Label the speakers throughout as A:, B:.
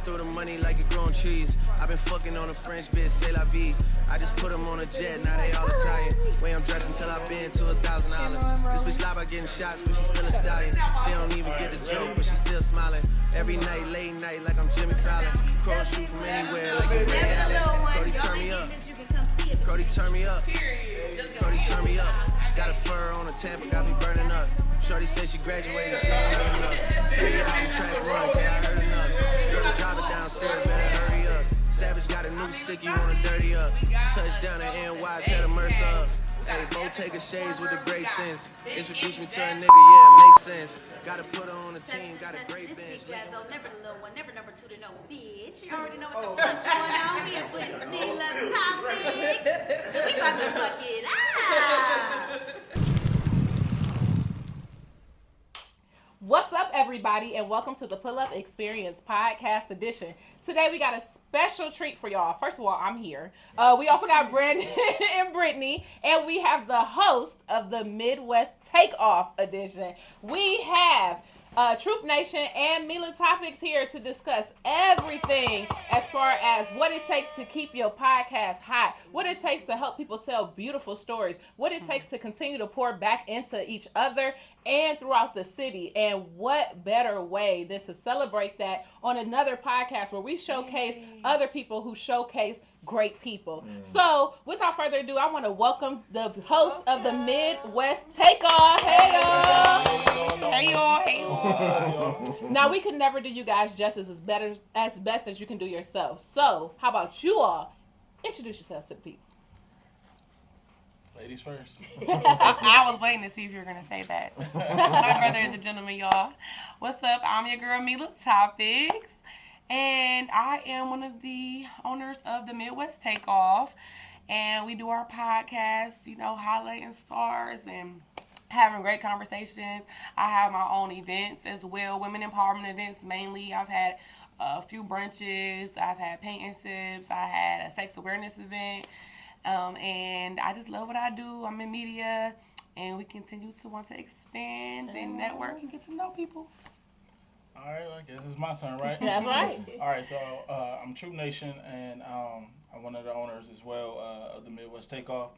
A: through the money like you're growing trees. I've been fucking on a French bitch, c'est la vie. I just put them on a jet, now they all Italian. Way I'm dressed until I've been to $1,000. This bitch lie about getting shots, but she's still a stallion. She don't even get the joke, but she's still smiling. Every night, late night, like I'm Jimmy Fallon. Cross shoot from anywhere, like you're Ray Allen. Cody, turn me up. Cody, turn me up. Cody, turn me up. Got a fur on a Tampa, got me burning up. Shorty said she graduated, she ain't heard enough. Baby, I can track run, can't I heard enough. Girl, drive it downstairs, better hurry up. Savage got a new stick, you wanna dirty up. Touchdown at NY, tell the Mercer up. Hey, Bo take a shades with the great sense. Introduce me to a nigga, yeah, it makes sense. Gotta put her on the team, got a great bench.
B: Never the little one, never number two to no bitch. You already know what the fuck going on here with Mila and Topicz. We about to fuck it out.
C: What's up, everybody, and welcome to the Pull Up Experience Podcast Edition. Today, we got a special treat for y'all. First of all, I'm here. We also got Brandon and Brittany, and we have the host of the Midwest Takeoff Edition. We have Troop Nation and Mila Topicz here to discuss everything as far as what it takes to keep your podcast hot, what it takes to help people tell beautiful stories, what it takes to continue to pour back into each other and throughout the city. And what better way than to celebrate that on another podcast where we showcase other people who showcase great people. So, without further ado, I want to welcome the host of the Midwest Takeoff. Hey, y'all.
D: Hey, y'all. Hey, y'all.
C: Now, we could never do you guys justice as best as you can do yourself. So, how about you all introduce yourselves to the people?
D: Ladies first.
E: I was waiting to see if you were going to say that. My brother is a gentleman, y'all. What's up? I'm your girl, Mila Topicz. And I am one of the owners of the Midwest Takeoff. And we do our podcast, highlighting stars and having great conversations. I have my own events as well, women empowerment events mainly. I've had a few brunches. I've had paint and sips. I had a sex awareness event. And I just love what I do. I'm in media. And we continue to want to expand and network and get to know people.
D: All right, well, I guess it's my turn, right?
C: That's right.
D: All right, so I'm Troop Nation, and I'm one of the owners as well of the Midwest Takeoff.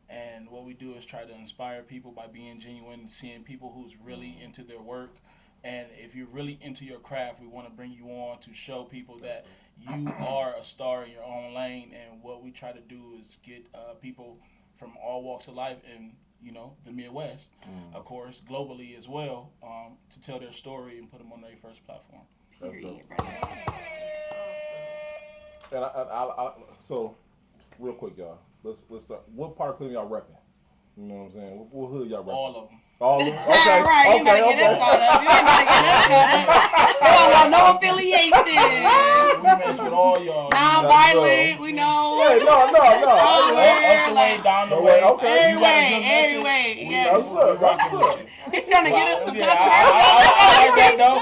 D: And what we do is try to inspire people by being genuine, seeing people who's really into their work. And if you're really into your craft, we want to bring you on to show people that you are a star in your own lane. And what we try to do is get people from all walks of life and the Midwest, of course, globally as well, to tell their story and put them on their first platform.
E: Period.
F: And so, real quick, y'all, let's start. What part of Cleveland y'all repping? You know what I'm saying? What hood y'all repping?
D: All of them.
F: All of them? Okay.
E: Right, you gotta get that part up. You ain't gotta get that part up. No affiliation.
D: We mess with all y'all.
E: Non-violent, we know.
F: Hey, no.
D: Up the way, down the way.
F: Okay.
E: Every way. Yeah.
F: That's up.
E: He's trying to get us some
D: I like that, though.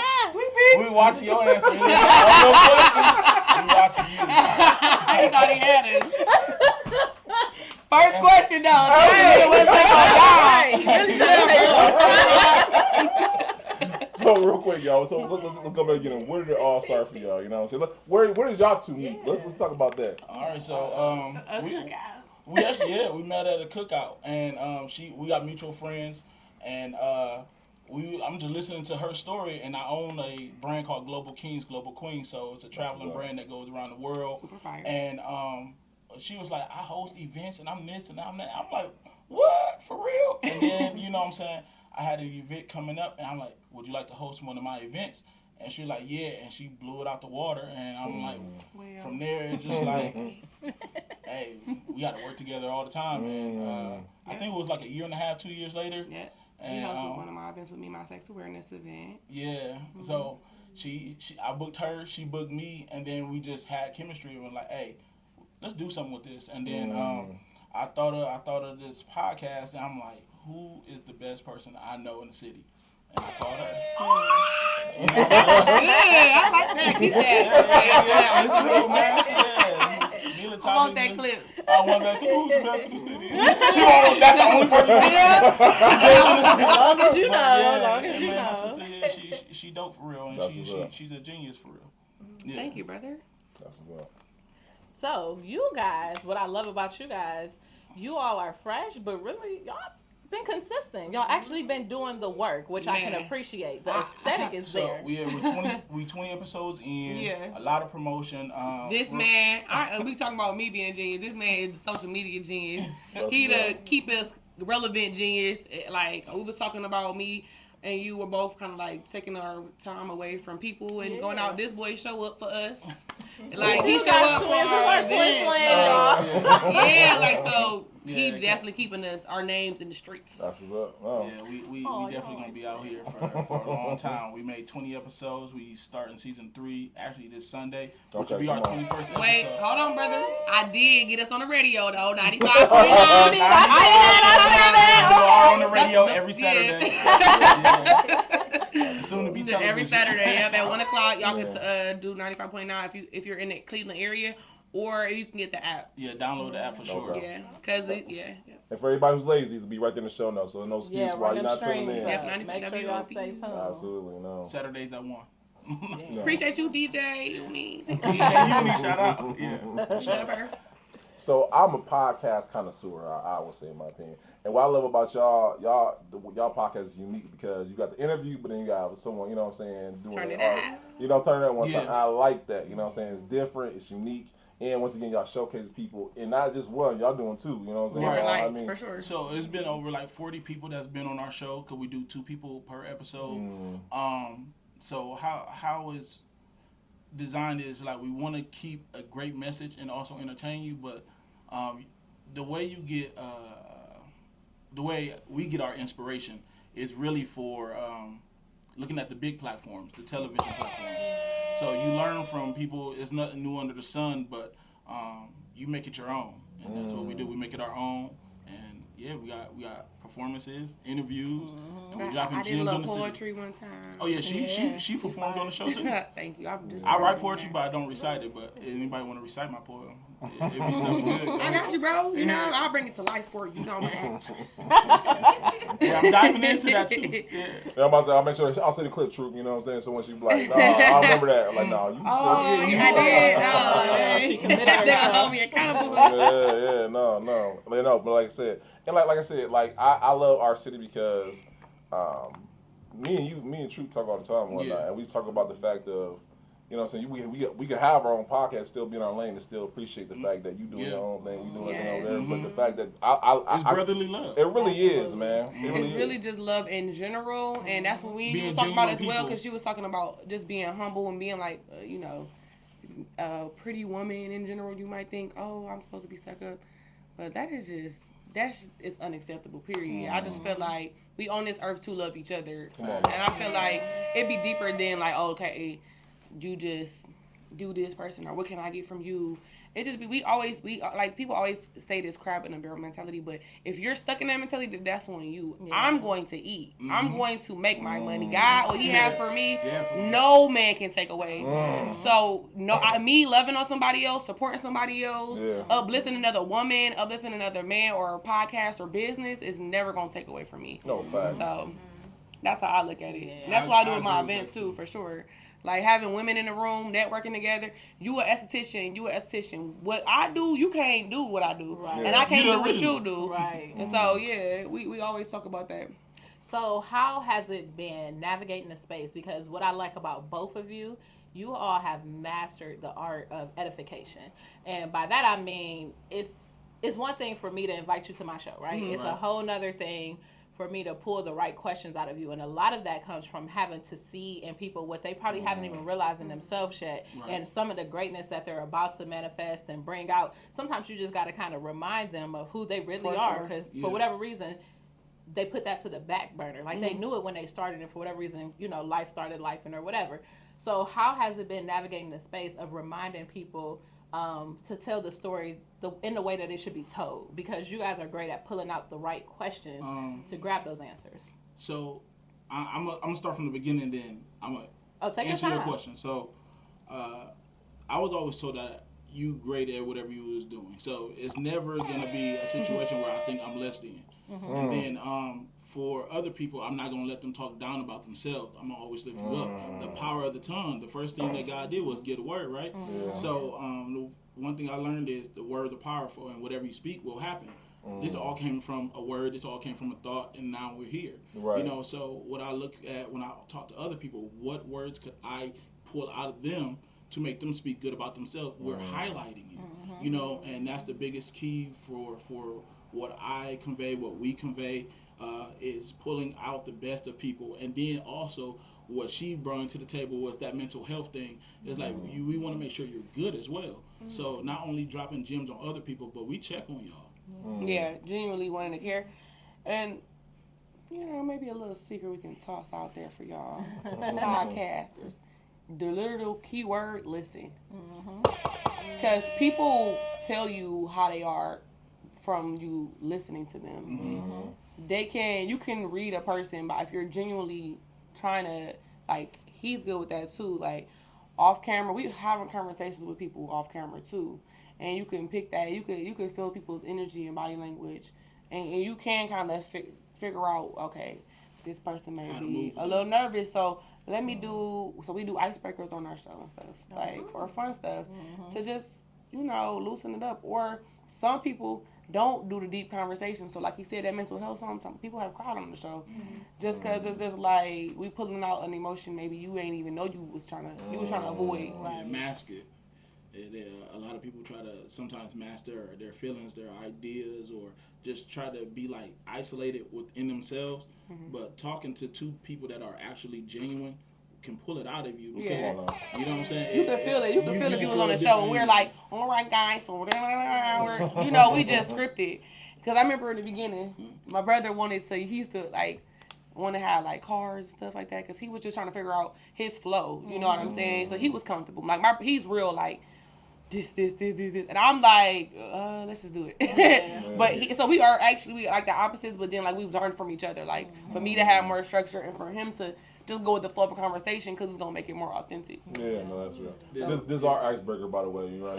D: We watching your answer. We watching you.
E: He thought he had it. First question, though.
F: So real quick, y'all. So let's go back again. Where did it all start for y'all? You know what I'm saying? Where did y'all two meet? Let's talk about that.
D: All right, so we actually we met at a cookout, and we got mutual friends, and I'm just listening to her story, and I own a brand called Global Kings, Global Queens, so it's a traveling brand that goes around the world.
E: Super fire.
D: And she was like, I host events, and I'm this and I'm that. I'm like, what? For real? And then, you know what I'm saying, I had an event coming up, and I'm like, would you like to host one of my events? And she was like, yeah, and she blew it out the water, and I'm like, from there, it's just like, hey, we got to work together all the time, and I think it was like a year and a half, 2 years later.
E: Yeah.
D: And,
E: he hosted one of my events with me, my sex awareness event.
D: Yeah, so I booked her, she booked me, and then we just had chemistry, and we're like, hey, let's do something with this. And then I thought of this podcast, and I'm like, who is the best person I know in the city? And I called her.
E: Good, I like that. Keep that.
D: Yeah, this is real, man. Yeah, Mila Topicz.
E: I want that clip.
D: I want that clip. Who's the best in the city? That's the only person.
C: As long as you know.
D: My sister, she dope for real, and she's a genius for real. Yeah.
E: Thank you, brother.
F: That's what's up.
C: So you guys, what I love about you guys, you all are fresh, but really y'all been consistent. Y'all actually been doing the work, which I can
E: Man.
C: appreciate. The aesthetic is there.
D: We 20 episodes in.
E: Yeah.
D: A lot of promotion.
E: This man, we talking about me being a genius. This man is the social media genius.
F: That's
E: He the
F: right.
E: keep us relevant genius. Like we was talking about me and you were both kind of like taking our time away from people and going out. This boy show up for us. Like he show up for our events. Yeah, like so he definitely keeping us our names in the streets.
F: That's what's up. Oh.
D: Yeah, we definitely gonna be out here for a long time. We made 20 episodes. We start in season 3 actually this Sunday, which will be our 21st episode.
E: Wait, hold on, brother. I did get us on the radio though, 95.9.
C: I
D: We are on the radio every Saturday. Soon to be television.
E: Every Saturday, at 1:00, y'all can do 95.9 if you're in the Cleveland area, or you can get the app.
D: Yeah, download the app for sure.
E: Yeah, because
F: And for everybody who's lazy, it'll be right there in the show notes, so no excuse why you're not tuning in.
E: Yep,
C: Make sure y'all stay tuned.
F: Absolutely, no.
D: Saturdays at 1.
F: No.
E: appreciate you, DJ. You need.
D: Yeah, you need shout out. Yeah.
E: Whatever.
F: So I'm a podcast connoisseur, I would say, in my opinion. And what I love about y'all podcast is unique because you got the interview, but then you got someone, you know what I'm saying, doing
E: Turn
F: the
E: it
F: art.
E: up.
F: You know, turn it up one
D: Yeah.
F: time. I like that. You know what I'm saying? It's different. It's unique. And once again, y'all showcase people, and not just one. Y'all doing two. You know what I'm saying?
E: More
D: Right.
E: lights, for sure.
D: So it's been over like 40 people that's been on our show because we do 2 people per episode. So how is designed is like we want to keep a great message and also entertain you, but the way you get the way we get our inspiration is really for looking at the big platforms, the television platforms. So you learn from people. It's nothing new under the sun, but you make it your own, and that's what we do. We make it our own, and yeah, we got performances, interviews, and we dropping
E: I did a
D: gems on
E: little
D: the city.
E: poetry one time.
D: Oh yeah, she performed on the show too.
E: Thank you. I'm just.
D: I write poetry, but I don't recite it. But if anybody want to recite my poem, it'd be something good.
E: I got you, bro. You know, I'll bring it to life for you. You know, I'm an actress.
D: Yeah, I'm diving into that too. Yeah.
F: Yeah, I'm about to say, I'll make sure I'll say the clip, Troop. You know what I'm saying? So when she be like, no, I remember that. I'm like, no, you.
E: Oh,
D: you
E: I did.
C: Yeah, she committed
E: They're gonna
C: herself.
E: hold me accountable.
F: Yeah, no. But like I said, I love our city because me and Troop talk all the time and whatnot, and we talk about the fact of, you know what I'm saying, we could have our own podcast, still be in our lane, and still appreciate the fact that you doing your own thing, we doing it over there, but the fact that
D: It's brotherly love.
F: it really is, man. It really
E: It's
F: is.
E: really just love in general, and that's what we
D: Being
E: was talking about as
D: genuine
E: well,
D: people.
E: because she was talking about just being humble and being like, a pretty woman in general. You might think, oh, I'm supposed to be stuck up, but that's unacceptable, period. I just feel like we on this earth to love each other,
F: Come on.
E: and I feel like it'd be deeper than like, oh, okay, you just do this person, or what can I get from you? It just be, we like, people always say this crab in a barrel mentality, but if you're stuck in that mentality, that's on you.
C: Yeah.
E: I'm going to eat. I'm going to make my money. God, what he has for me,
D: Definitely.
E: no man can take away. So, me loving on somebody else, supporting somebody else, uplifting another woman, uplifting another man, or a podcast or business is never going to take away from me.
F: No facts.
E: So, that's how I look at it.
C: Yeah.
E: And that's what I do
D: I
E: with my
D: agree with
E: events
D: that,
E: too,
D: too.
E: for sure. Like having women in the room, networking together. You an esthetician. What I do, you can't do what I do.
C: Right.
E: And I can't
D: You
E: do
D: the
E: what you
D: original.
E: do.
C: Right.
E: And so, yeah, we always talk about that.
C: So how has it been navigating the space? Because what I like about both of you, you all have mastered the art of edification. And by that I mean, it's one thing for me to invite you to my show, right? It's a whole nother thing for me to pull the right questions out of you. And a lot of that comes from having to see in people what they probably haven't even realized in themselves yet.
D: Right.
C: And some of the greatness that they're about to manifest and bring out. Sometimes you just got to kind of remind them of who they really
E: For
C: are.
E: sure.
C: Because
D: Yeah.
C: for whatever reason, they put that to the back burner. Like they knew it when they started, and for whatever reason, life started lifing or whatever. So how has it been navigating the space of reminding people to tell the story in the way that it should be told? Because you guys are great at pulling out the right questions to grab those answers.
D: So I'm gonna start from the beginning, then I'm gonna
C: Take your
D: answer your
C: time.
D: question. So I was always told that you great at whatever you was doing. So it's never gonna be a situation where I think I'm less than. And then for other people, I'm not gonna let them talk down about themselves. I'm gonna always lift you up. The power of the tongue. The first thing that God did was get a word, right? So the one thing I learned is the words are powerful, and whatever you speak will happen. This all came from a word. This all came from a thought, and now we're here.
F: Right.
D: You know, so what I look at when I talk to other people, what words could I pull out of them to make them speak good about themselves? We're highlighting you, you know, and that's the biggest key for what I convey, what we convey, is pulling out the best of people. And then also what she brought to the table was that mental health thing. It's like we want to make sure you're good as well. So not only dropping gems on other people, but we check on y'all.
E: Yeah, genuinely wanting to care. And, you know, maybe a little secret we can toss out there for y'all podcasters. The little keyword, listen. Because people tell you how they are from you listening to them. You can read a person, but if you're genuinely trying to, like, he's good with that too. Like, off camera, we having conversations with people off camera too. And you can pick that. You could feel people's energy and body language. And you can kind of figure out, okay, this person may be a little nervous, so we do icebreakers on our show and stuff, like, or fun stuff, to just, you know, loosen it up. Or some people don't do the deep conversation. So like he said, that mental health, some people have cried on the show, just because it's just like we pulling out an emotion maybe you ain't even know you was trying to avoid.
D: Right. Mask it. A lot of people try to sometimes mask their feelings, their ideas, or just try to be like isolated within themselves. But talking to two people that are actually genuine can pull it out of you. Because, you know what I'm saying?
E: You can feel it. You can feel if you was on the show and we're like, all right, guys, so we're, you know, we just scripted. Because I remember in the beginning, my brother he used to like want to have like cars and stuff like that, because he was just trying to figure out his flow. You know what I'm saying? So he was comfortable. Like he's real like this, and I'm like, let's just do it. But so we are actually like the opposites, but then like we've learned from each other. Like for me to have more structure and for him to just go with the flow of a conversation, because it's gonna make it more authentic.
F: Yeah, no, that's real. This is our icebreaker, by the way. You know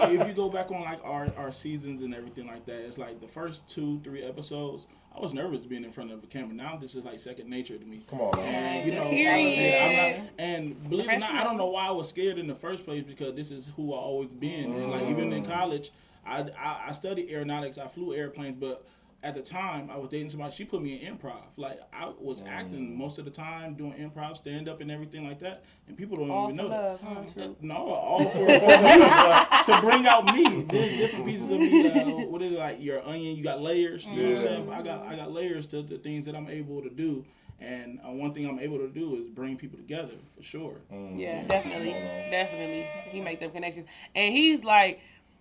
D: if you go back on like our seasons and everything like that, it's like the first 2-3 episodes, I was nervous being in front of a camera. Now this is like second nature to me.
F: Come on, man.
D: And, you know, and believe it or not, I don't know why I was scared in the first place, because this is who I always been. And like even in college, I studied aeronautics. I flew airplanes, but at the time I was dating somebody. She put me in improv. Like I was acting most of the time, doing improv, stand up, and everything like that. And people don't even know
E: love,
D: that. No, all for me to bring out me. There's different pieces of me. What is it, like your onion? You got layers. You know what I'm saying? I got layers to the things that I'm able to do. And one thing I'm able to do is bring people together, for sure.
E: Yeah, definitely. He make them connections, and he's like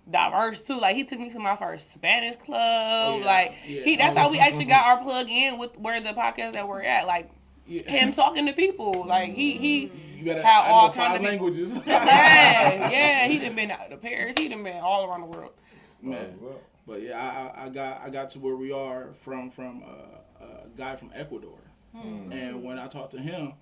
E: diverse too. Like he took me to my first Spanish club. That's how we actually got our plug in with where the podcast that we're at. Like him talking to people. Like he had all kinds of
D: languages.
E: yeah. He done been out to Paris. He done been all around the world.
D: Man, but yeah, I got to where we are from a guy from Ecuador. And when I talked to him,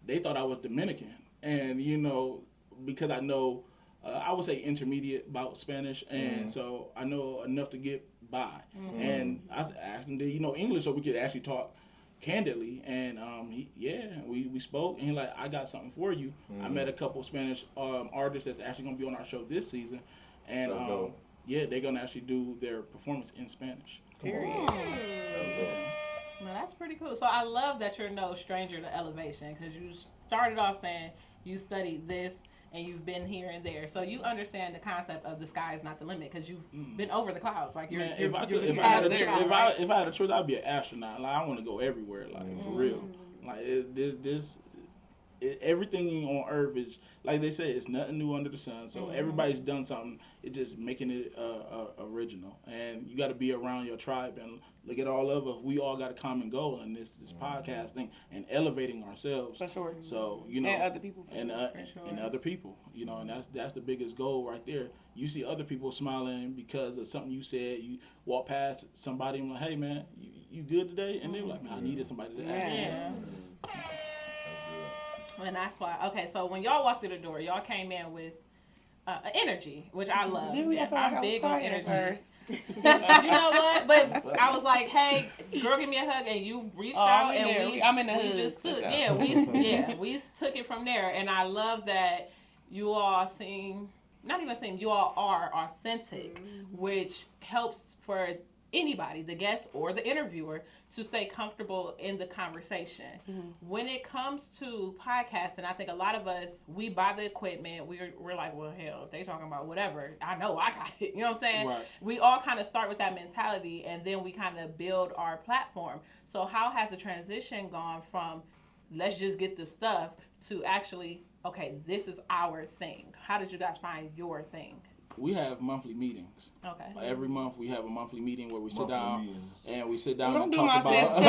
D: they thought I was Dominican. And, you know, because I know, I would say intermediate about Spanish, and so I know enough to get by. And I asked him, did you know English, so we could actually talk candidly? And we spoke, and he's like, I got something for you. I met a couple Spanish artists that's actually going to be on our show this season. And they're going to actually do their performance in Spanish.
E: Period.
C: Well, that's pretty cool. So I love that you're no stranger to elevation, because you started off saying you studied this and you've been here and there. So you understand the concept of the sky is not the limit, because you've been over the clouds. Like
D: if I had a choice, I'd be an astronaut. Like I want to go everywhere, like for real. Like everything on Earth is, like they say, it's nothing new under the sun. So everybody's done something. It's just making it original. And you got to be around your tribe and look at all of us. We all got a common goal in this podcasting and elevating ourselves.
E: For sure.
D: So you know,
E: and other people.
D: And other people. You know, and that's the biggest goal right there. You see other people smiling because of something you said. You walk past somebody and like, hey man, you good today? And they're like, man, I needed somebody to ask you.
C: And that's why. Okay, so when y'all walked through the door, y'all came in with energy, which I love.
E: I'm
C: big on energy. You know what? But I was like, hey, girl, give me a hug, and you reached out, and
E: I'm in the
C: we
E: hood,
C: just took,
E: sure.
C: we took it from there, and I love that you all you all are authentic, which helps for anybody, the guest or the interviewer, to stay comfortable in the conversation. When it comes to podcasting, I think a lot of us, we buy the equipment, we're like, well, hell, they talking about whatever, I know I got it, you know what I'm saying?
D: Right.
C: We all kind of start with that mentality, and then we kind of build our platform. So how has the transition gone from let's just get the stuff to actually, okay, this is our thing? How did you guys find your thing?
D: We have monthly meetings.
C: Okay.
D: Every month we have a monthly meeting where we sit
F: Monthly
D: down
F: meetings.
D: and we sit down
E: Don't
D: and
E: do
D: talk
E: my
D: about.
E: sis.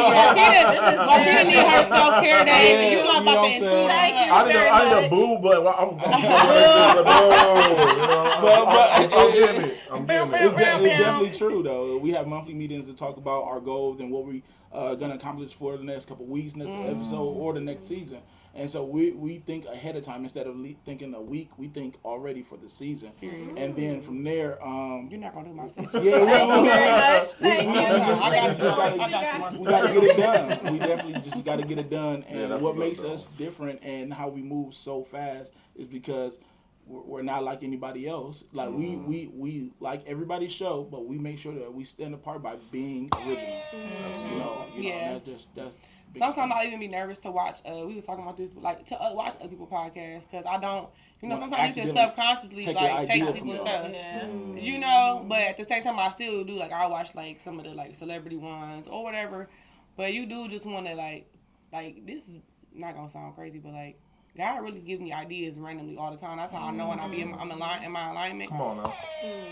E: She didn't need her self-care day.
D: Yeah,
E: You
D: you
E: want
D: know
E: about
D: what I'm
E: that
D: saying?
C: Thank you
F: I
C: very
F: need a
C: much.
F: boo, but I'm getting it.
D: It's definitely true though. We have monthly meetings to talk about our goals and what we gonna accomplish for the next couple weeks, next episode, or the next season. And so we think ahead of time instead of thinking a week. We think already for the season, and then from there.
E: You're not gonna do my sis.
D: Yeah,
C: Thank you very much. Thank
D: we
C: you.
D: gotta get it done. We definitely just gotta get it done.
F: Yeah,
D: And
F: that's
D: what
F: what's
D: makes
F: up,
D: us different and how we move so fast is because we're not like anybody else. Like we like everybody's show, but we make sure that we stand apart by being original. You know, that's.
E: Sometimes I'll even be nervous to watch. We was talking about this, like to watch other people's podcasts, because I don't. You know, sometimes you can subconsciously take people's stuff.
C: Yeah.
E: You know, but at the same time, I still do. Like I watch like some of the like celebrity ones or whatever. But you do just want to like this is not gonna sound crazy, but like God really gives me ideas randomly all the time. That's how I know when I'm in my alignment.
F: Come on now.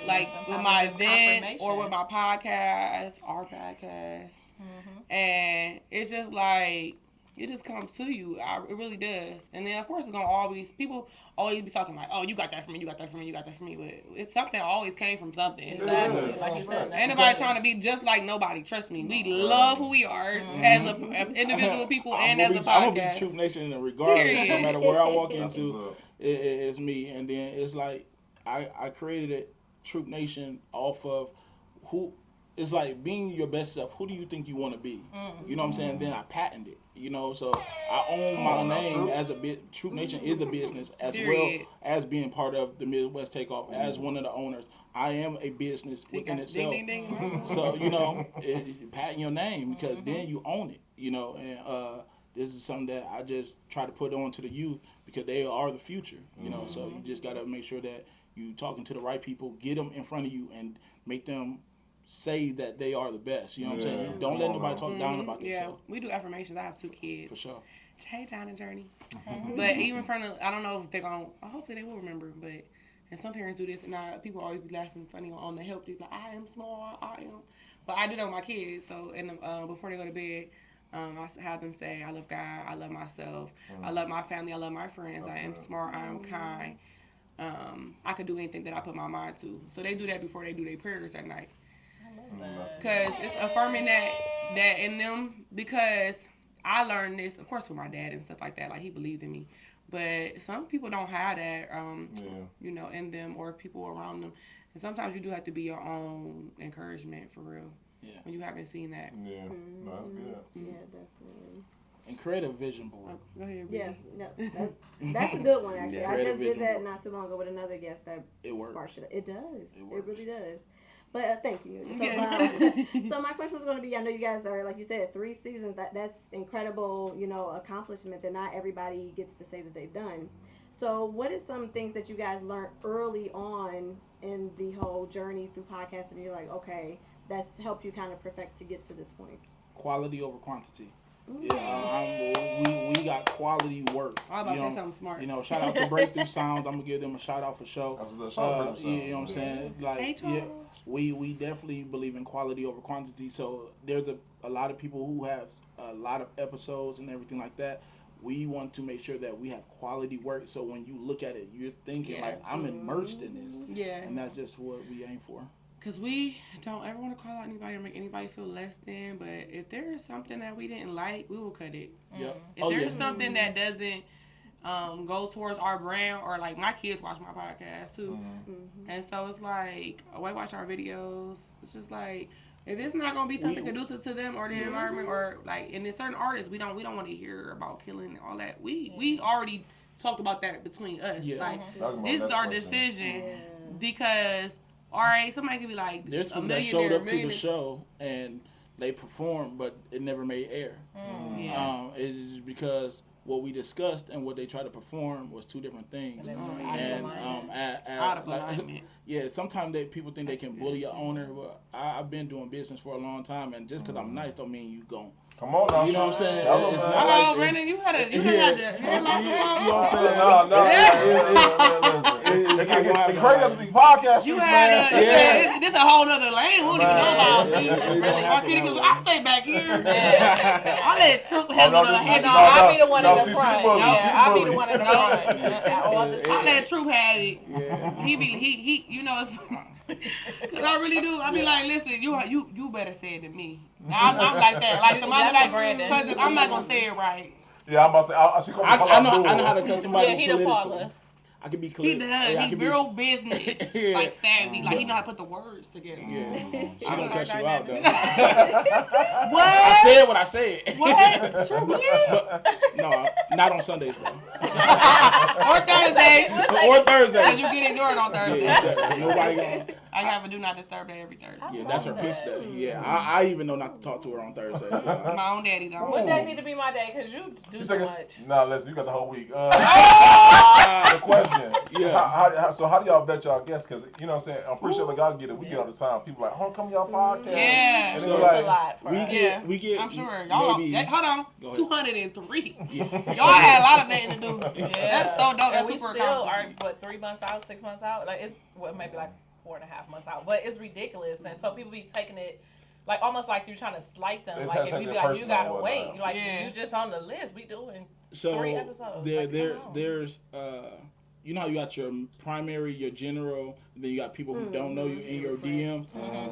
E: Like
C: Sometimes
E: with my
C: it's
E: events
C: confirmation.
E: or with my podcast, our podcast. And it's just like, it just comes to you. It really does. And then, of course, it's going to people always be talking like, oh, you got that from me, you got that from me, you got that from me. But it's something always came from something.
C: Exactly. Like you said.
E: Ain't nobody trying to be just like nobody. Trust me. We love who we are as individual people and as a
D: I'm gonna be
E: podcast.
D: Troop Nation in regardless. No matter where I walk into,
F: up.
D: it's me. And then it's like I created it, Troop Nation, off of who. It's like being your best self. Who do you think you want to be? You know what I'm saying? Then I patented it. You know, so I own my name as a bit. Troop Nation is a business as well as being part of the Midwest Takeoff as one of the owners. I am a business within itself.
E: Ding, ding, ding.
D: So you know, patent your name because then you own it. You know, and this is something that I just try to put on to the youth because they are the future. You know, so you just gotta make sure that you talking to the right people, get them in front of you, and make them say that they are the best. You know what I'm saying? Don't let nobody talk down about themselves.
E: Yeah, we do affirmations. I have 2 kids.
D: For sure.
E: Hey, John and Journey. But even from I don't know if they're going to, hopefully they will remember, but, and some parents do this, and people always be laughing funny on the help. They're like, I am small, I am. But I do that with my kids, so, and before they go to bed, I have them say, I love God, I love myself, I love my family, I love my friends, I am smart, I am kind. I could do anything that I put my mind to. So they do that before they do their prayers at night. Because it's affirming that in them, because I learned this, of course, with my dad and stuff like that. Like, he believed in me. But some people don't have that, you know, in them or people around them. And sometimes you do have to be your own encouragement, for real.
D: Yeah.
E: When you haven't seen that.
F: Yeah, no, that's good.
G: Yeah, definitely.
D: And create a vision board.
E: Go ahead,
G: Yeah,
E: Brittany.
G: no, that's a good one actually.
D: Yeah.
G: I just
D: Creative
G: did that
D: vision.
G: not too long ago with another guest that
D: It works.
G: sparked it. It does.
D: It
G: It
D: works.
G: really does. But thank you. So,
E: Yeah.
G: so my question was going to be, I know you guys are, like you said, 3 seasons. That's incredible, you know, accomplishment that not everybody gets to say that they've done. So what is some things that you guys learned early on in the whole journey through podcasting? And you're like, okay, that's helped you kind of perfect to get to this point.
D: Quality over quantity. Yeah, we got quality work.
E: I was about to say something smart.
D: You know, shout out to Breakthrough Sounds. I'm gonna give them a shout out for sure.
F: I was gonna shout out Breakthrough
D: You know what I'm saying? Like,
E: Hey,
D: yeah,
E: Charles.
D: we definitely believe in quality over quantity. So there's a lot of people who have a lot of episodes and everything like that. We want to make sure that we have quality work. So when you look at it, you're thinking like, I'm immersed in this.
E: Yeah.
D: And that's just what we aim for.
E: Because we don't ever want to call out anybody or make anybody feel less than, but if there is something that we didn't like, we will cut it.
D: Yep.
E: If there's something that doesn't go towards our brand, or like my kids watch my podcast too, and so it's like they watch our videos. It's just like if it's not gonna be something conducive to them or the environment, or like, and in certain artists, we don't want to hear about killing and all that. We already talked about that between us. Like this is our decision because all right, somebody could be like
D: there's people that showed up to the show and they performed, but it never made air. It is because what we discussed and what they tried to perform was two different things. Sometimes people think they can bully an owner. But I've been doing business for a long time, and just because I'm nice don't mean you gon'.
F: Come on now.
D: You know what I'm saying?
F: It's not like
E: Brandon, you had to hear
D: you know what I'm saying?
F: No. The crazy have to be podcast.
E: You had this a whole nother lane. We don't even know about. I stay back here. I let Troop handle the head on.
C: I'll be the one in the front.
F: I'll
C: be the one in the front.
E: I let Troop have it. He you know it's cause I really do. I be like, listen, you better say it than me. I'm like that. Like, I'm like, cause I'm not gonna say it right.
F: Yeah, I'm about to say.
D: I know how to cut somebody.
C: Yeah, he the Paula.
D: I can be clear.
E: He does. He real business. Like savvy. Like he know how to put the words together.
D: Yeah. She don't cut you out though.
E: What?
D: I said what I said.
E: What? True.
D: No, not on Sundays though.
E: Or Thursdays.
D: Or Thursdays.
E: Cause you get ignored on Thursdays.
D: Yeah, exactly. Nobody gonna.
E: I have a do not disturb day every Thursday.
D: Yeah, that's her pitch day. Yeah, I even know not to talk to her on Thursdays.
E: My own daddy though.
C: What day need to be my day? Cause you do so much.
F: Nah, listen, you got the whole week. The question.
D: Yeah.
F: So how do y'all vet y'all guests? Because you know what I'm saying. I'm pretty sure like y'all get it. We get all the time. People like, oh, come to y'all podcast.
E: Yeah.
F: And
D: So
F: they're like,
C: a lot.
D: We get.
E: I'm sure y'all.
D: Maybe,
E: Hold on.
D: Go ahead.
E: 203. Y'all had a lot of vetting to do. That's so dope.
C: And
E: That's
C: we
E: super
C: still are,
E: accomplished.
C: 3 months out, 6 months out? Like, it's maybe like 4.5 months out. But it's ridiculous. And so people be taking it like almost like you're trying to slight them.
F: It's
C: Like, if you be like, you gotta
F: personal,
C: wait. Like,
E: Yeah.
C: you're just on the list. We doing
D: So
C: 3 episodes.
D: there's you know how you got your primary, your general, and then you got people who don't know you in your DM.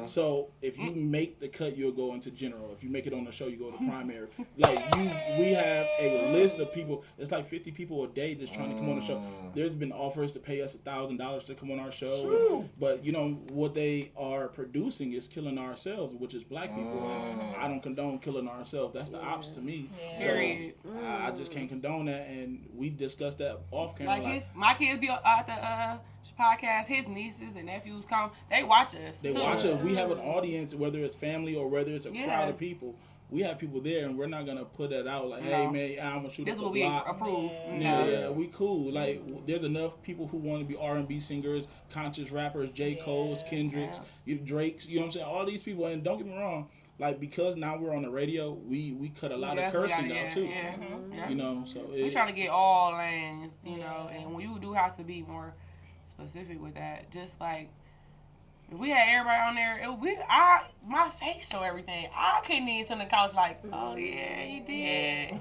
D: So if you make the cut, you'll go into general. If you make it on the show, you go to primary. Like we have a list of people. It's like 50 people a day just trying to come on the show. There's been offers to pay us $1,000 to come on our show, but you know what they are producing is killing ourselves, which is black people. And I don't condone killing ourselves. That's the ops to me.
C: Yeah.
D: So
E: Period.
D: I just can't condone that, and we discussed that off camera.
E: Like my kids be at the podcast. His nieces and nephews come. They watch us.
D: They
E: too.
D: watch us. We have an audience, whether it's family or whether it's a crowd of people. We have people there, and we're not gonna put that out like, "Hey, man, I'm gonna shoot
E: This
D: up
E: is what
D: the
E: we
D: block."
E: approve.
D: Yeah, we cool. Like, there's enough people who want to be R&B singers, conscious rappers, J. Cole's, Kendricks, Drake's. You know what I'm saying? All these people, and don't get me wrong. Like, because now we're on the radio, we cut a lot of cursing out too.
E: Yeah.
D: You know, so
E: We trying to get all lanes, you know, and when you do have to be more specific with that, just like if we had everybody on there, my face show everything. I couldn't even sit on the couch like, oh yeah, you did.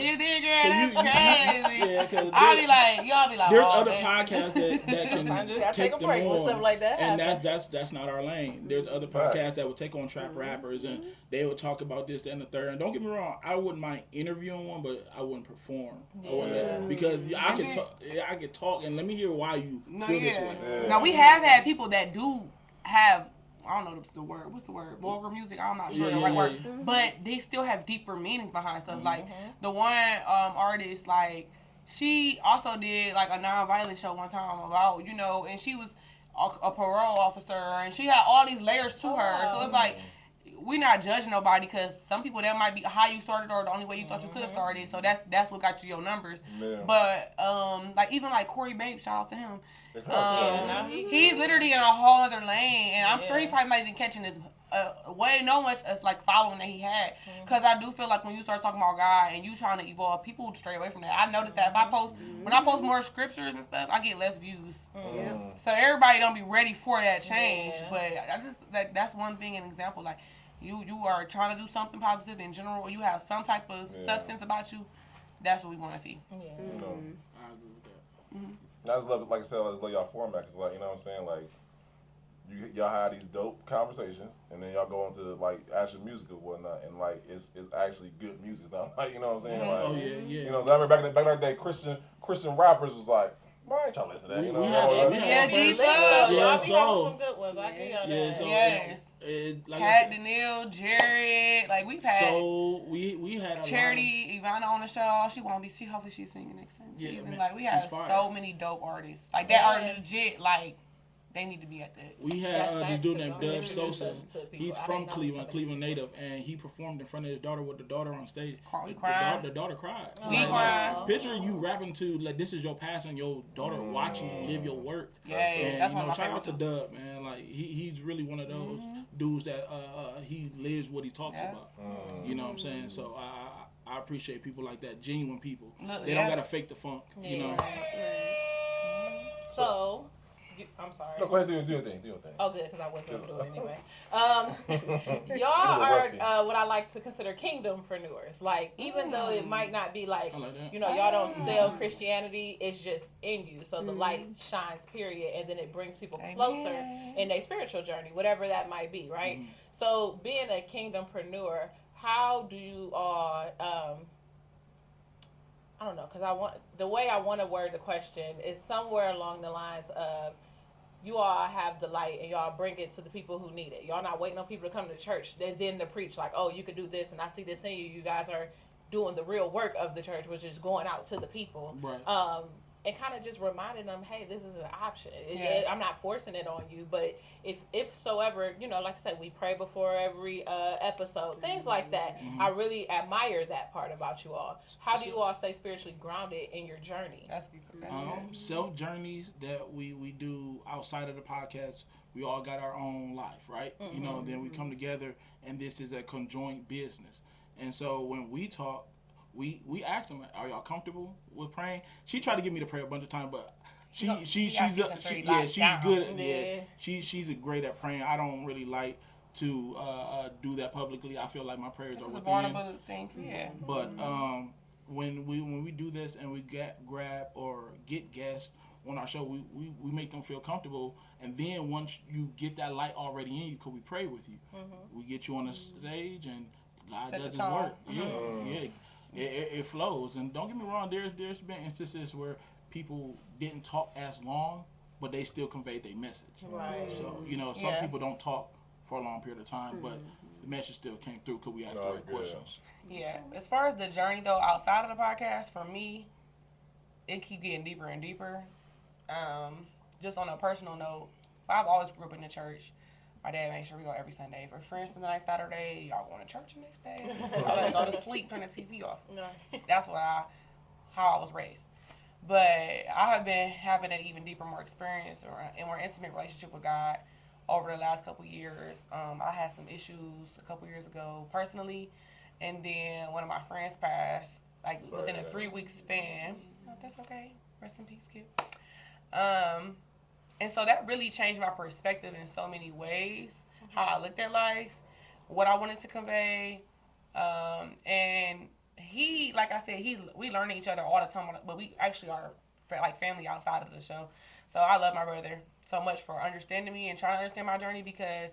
E: You did, girl. That's crazy. I'll be like, y'all be like,
D: there's
E: oh,
D: other
E: man.
D: podcasts that can
C: take a
D: them
C: break when
D: on,
C: stuff like that
D: and
C: happens.
D: that's not our lane. There's other podcasts that would take on trap rappers, and they would talk about this, that, and the third. And don't get me wrong, I wouldn't mind interviewing one, but I wouldn't perform. Because I could talk, and let me hear why you feel this way.
E: Now we have had people that do have, I don't know the word. What's the word? Vulgar music. I'm not sure the right word. But they still have deeper meanings behind stuff. Like the one artist, like she also did like a non-violent show one time about, you know, and she was a parole officer, and she had all these layers to her. So it's like, we're not judging nobody, because some people, that might be how you started or the only way you thought you could have started. So that's what got you your numbers. But like even like Corey Babe, shout out to him. He's literally in a whole other lane, and I'm sure he probably might be catching his way no much as like following that he had. Because I do feel like when you start talking about God and you trying to evolve, people would stray away from that. I noticed that if I post, when I post more scriptures and stuff, I get less views. So everybody don't be ready for that change. But I just that's one thing, an example. Like you are trying to do something positive in general, or you have some type of substance about you. That's what we want to see.
D: I agree with that.
F: I just love it. Like I said, I just love y'all format. Cause like, you know what I'm saying? Like, y'all have these dope conversations, and then y'all go into like actual music or whatnot, and like it's actually good music. It's not like, you know what I'm saying? Like,
D: Oh yeah, yeah.
F: you know, I remember back in the day, Christian rappers was like, why ain't y'all listen to that? You know,
C: Y'all be
D: so
C: having some good ones. I can hear that.
D: so
E: Yes.
D: Like
E: Pat Daniil, Jared, like we've had.
D: So we had a
E: Charity, Ivana on the show. She hopefully she's singing next season.
D: man,
E: Like we
D: she's
E: have
D: fire.
E: so many dope artists like that are legit. Like they need to be at that.
D: We had this dude named Dub Sosa. He's from Cleveland native, and he performed in front of his daughter with the daughter on stage. The daughter cried.
E: Cried.
D: Picture you rapping to like this is your passion, your daughter watching you live your work.
E: Yeah,
D: and
E: that's one of my
D: shout out
E: favorites.
D: to Dub, man. Like he's really one of those dudes that he lives what he talks about. You know what I'm saying? So I appreciate people like that, genuine people. They don't gotta fake the funk. You know.
C: So. I'm sorry.
F: No, go ahead, do your thing.
C: Oh, good, because I wasn't going to do it anyway. Y'all are what I like to consider kingdompreneurs. Like, even though it might not be like, you know, y'all don't sell Christianity, it's just in you. So the light shines, period, and then it brings people closer in their spiritual journey, whatever that might be, right? So being a kingdompreneur, how do you all... I don't know, because the way I want to word the question is somewhere along the lines of you all have the light and y'all bring it to the people who need it. Y'all not waiting on people to come to church then to preach like, oh, you could do this and I see this in you. You guys are doing the real work of the church, which is going out to the people. Right. And kind of just reminding them, hey, this is an option. I'm not forcing it on you, but if so ever, you know, like I said, we pray before every episode, things like that. I really admire that part about you all. How do you all stay spiritually grounded in your journey?
E: That's
D: self journeys that we do outside of the podcast. We all got our own life, right? You know, then we come together, and this is a conjoint business. And so when we talk, we asked them, are y'all comfortable with praying? She tried to get me to pray a bunch of times, but she's good. She's great at praying. I don't really like to do that publicly. I feel like my prayers are within. It's a vulnerable thing, But when we do this and we grab or get guests on our show, we make them feel comfortable, and then once you get that light already in you, because we pray with you, we get you on the stage and God does His work. It flows. And don't get me wrong, there's been instances where people didn't talk as long, but they still conveyed their message. Right. So, you know, some people don't talk for a long period of time, but the message still came through because we asked the right questions.
E: Yeah. As far as the journey, though, outside of the podcast, for me, it keep getting deeper and deeper. Just on a personal note, I've always grew up in the church. My dad made sure we go every Sunday. For friends spend the night Saturday, y'all going to church the next day. I let go to sleep, turn the TV off. That's how I was raised. But I have been having an even deeper, more experience or a more intimate relationship with God over the last couple years. I had some issues a couple years ago personally, and then one of my friends passed within a 3-week span. Oh, that's okay. Rest in peace, Kip. And so that really changed my perspective in so many ways, how I looked at life, what I wanted to convey. And he, like I said, we learn each other all the time, but we actually are like family outside of the show. So I love my brother so much for understanding me and trying to understand my journey, because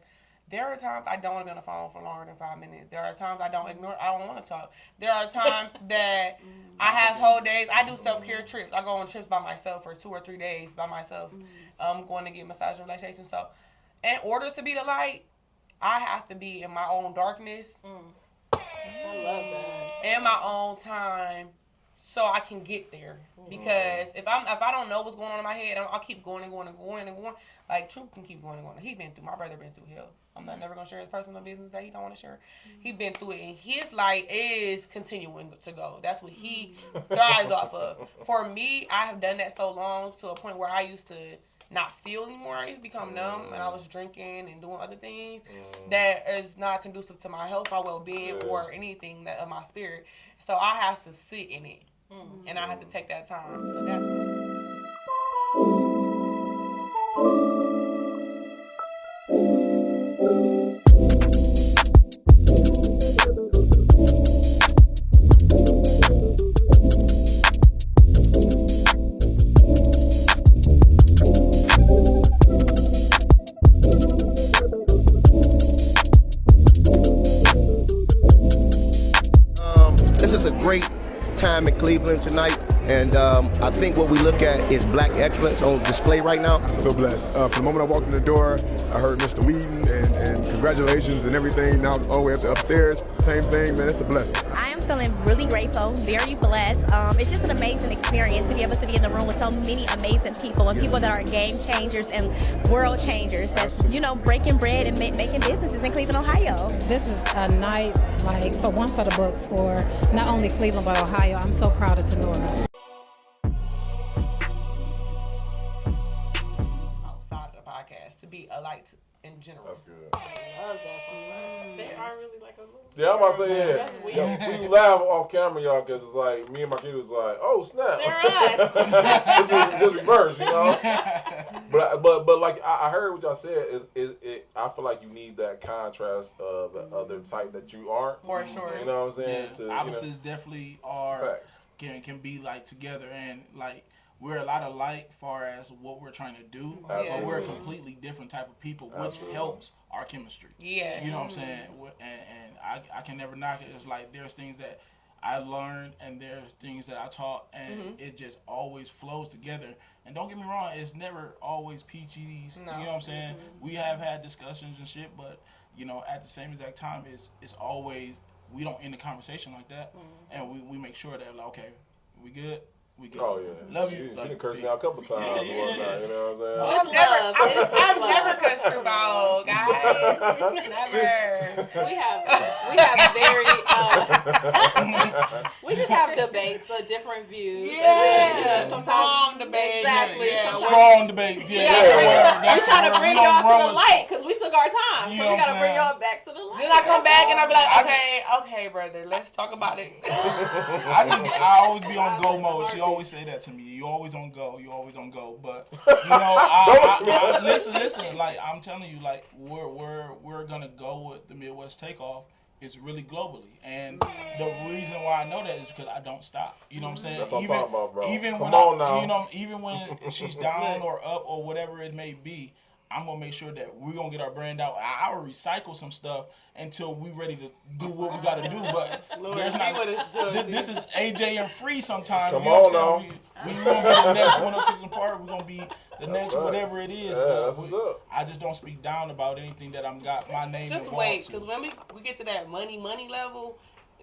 E: there are times I don't want to be on the phone for longer than 5 minutes. There are times I don't want to talk. There are times that I have whole days. I do self-care trips. I go on trips by myself for 2 or 3 days by myself. I'm going to get massage and relaxation. So in order to be the light, I have to be in my own darkness.
C: I love that.
E: In my own time, so I can get there. Because if I don't know what's going on in my head, I'll keep going and going and going and going. Like Troop can keep going and going. My brother been through hell. I'm never gonna share his personal business that he don't want to share. He been through it, and his light is continuing to go. That's what he thrives off of. For me, I have done that so long to a point where I used to not feel anymore. I used to become numb, and I was drinking and doing other things that is not conducive to my health, my well-being, or anything of my spirit. So I have to sit in it, and I have to take that time. So that's
H: time in Cleveland tonight, and I think what we look at is black excellence on display right now.
I: I feel blessed. From the moment I walked in the door, I heard Mr. Wheaton and congratulations and everything. Now all the way up to upstairs, same thing, man. It's a blessing.
J: I am feeling really grateful, very blessed. It's just an amazing experience to be able to be in the room with so many amazing people and people that are game changers and world changers. That's breaking bread and making businesses in Cleveland, Ohio.
K: This is a night for the books for not only Cleveland but Ohio. I'm so proud of Tenora.
E: Outside of the podcast, to be a light in general.
F: That's good.
C: I love that song. They are really like a little.
F: Yeah, I'm about to say, yeah.
C: That's weird.
F: We laugh off camera, y'all, because it's like, me and my kid was like, oh, snap.
C: They're us.
F: Just reverse, you know? But like, I heard what y'all said, I feel like you need that contrast of the other type that you aren't.
E: For sure.
F: You know what I'm saying?
D: Yeah, opposites definitely are, can be like together, and like, we're a lot alike far as what we're trying to do, but we're a completely different type of people, which helps our chemistry.
E: Yeah.
D: You know what I'm saying? And I can never knock it. It's like there's things that I learned and there's things that I taught, and it just always flows together. And don't get me wrong, it's never always PGs. No. You know what I'm saying? We have had discussions and shit, but at the same exact time, it's always, we don't end the conversation like that, and we make sure that like, okay, we good.
F: Oh yeah,
D: love you.
F: She done cursed me out a couple times. You know what I'm saying?
E: I've never cursed you out, guys. Never.
C: We have very we just have debates of different views.
E: Yeah,
C: sometimes
E: strong debates.
C: Exactly.
E: Yeah.
D: Strong debates.
C: Yeah. We try to bring y'all to the light because we took our time, so we gotta bring y'all back to the light.
E: Then I come back and I be like, okay, brother, let's talk about it.
D: I always be on go mode. She always say that to me. You always on go. You always on go. But listen. Like I'm telling you, like we're gonna go with the Midwest Takeoff. It's really globally, and the reason why I know that is because I don't stop. You know what I'm saying?
F: That's what I'm talking about, bro.
D: Even when she's down or up or whatever it may be, I'm gonna make sure that we're gonna get our brand out. I'll recycle some stuff until we ready to do what we gotta do. But there's not. This is AJ and Free sometimes.
F: Come on now.
D: We gonna be the next 106 and Park. We're gonna be the next whatever it is.
F: Yeah, that's what's up.
D: I just don't speak down about anything that I'm got my name.
E: Just wait, because when we get to that money level,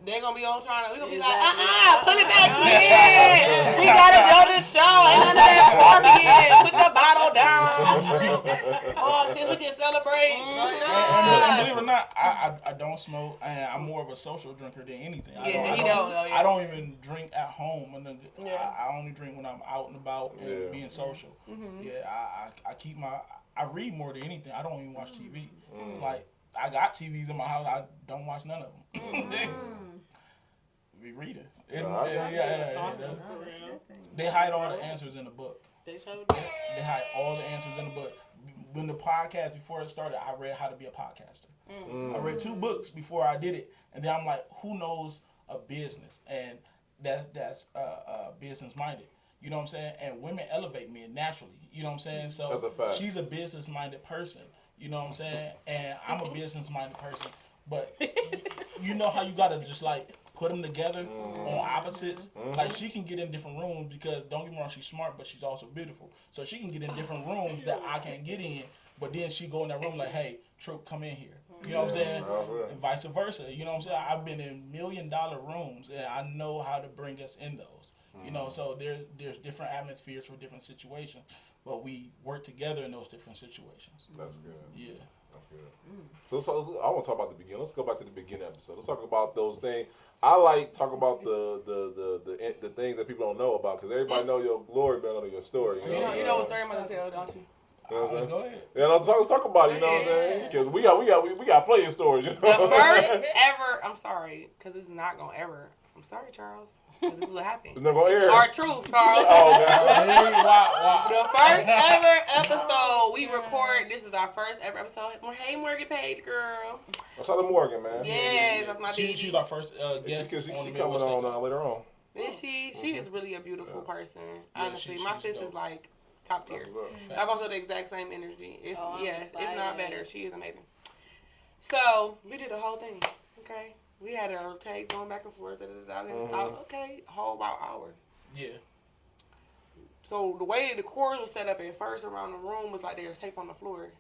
E: they're gonna be on trying to. We're gonna be like, pull it back in. We gotta blow this show. Ain't none of that partying. Put the bottle down. Oh, since we can celebrate.
D: And believe it or not, I don't smoke, and I'm more of a social drinker than anything. I don't even drink at home. I only drink when I'm out and about and being social. I read more than anything. I don't even watch TV. Like, I got TVs in my house. I don't watch none of them. We read it. They hide all the answers in the book. They hide all the answers in the book. When the podcast, before it started, I read How to Be a Podcaster. I read 2 books before I did it, and then I'm like, who knows a business? And that's business minded. You know what I'm saying? And women elevate men naturally. You know what I'm saying? So
F: that's a fact.
D: She's a business minded person. You know what I'm saying? And I'm a business minded person. But you know how you gotta just like put them together on opposites? Like, she can get in different rooms because, don't get me wrong, she's smart, but she's also beautiful. So she can get in different rooms that I can't get in, but then she go in that room like, hey, Troop, come in here. You know what I'm saying? And vice versa. You know what I'm saying? I've been in $1 million rooms, and I know how to bring us in those. You know, so there's different atmospheres for different situations, but we work together in those different situations.
F: That's good.
D: Yeah.
F: That's good. So I want to talk about the beginning. Let's go back to the beginning episode. Let's talk about those things. I like talking about the things that people don't know about, because everybody know your glory better than your story.
E: You know what story I'm gonna tell, don't you?
F: You know what I'm saying?
D: Go ahead.
F: Yeah, let's talk about it. You know what I'm saying? Because we got plenty of stories. You know?
E: The first ever. I'm sorry, because it's not gonna ever. I'm sorry, Charles. Because this is what happened.
F: It's not gonna air.
E: Our truth, Charles.
F: Oh, God.
E: The first ever episode we record. This is our first ever episode. Hey, Morgan Page, girl.
F: Shout out to Morgan, man.
E: Yes, that's my baby.
D: She's our first guest.
F: She coming on later on.
E: Is she? She is really a beautiful person. Honestly, my sis is like top tier. I go feel the exact same energy. If not better. She is amazing. So we did the whole thing. Okay. We had a take going back and forth. Okay, whole about hour.
D: Yeah.
E: So the way the chords was set up at first around the room was like there was tape on the floor.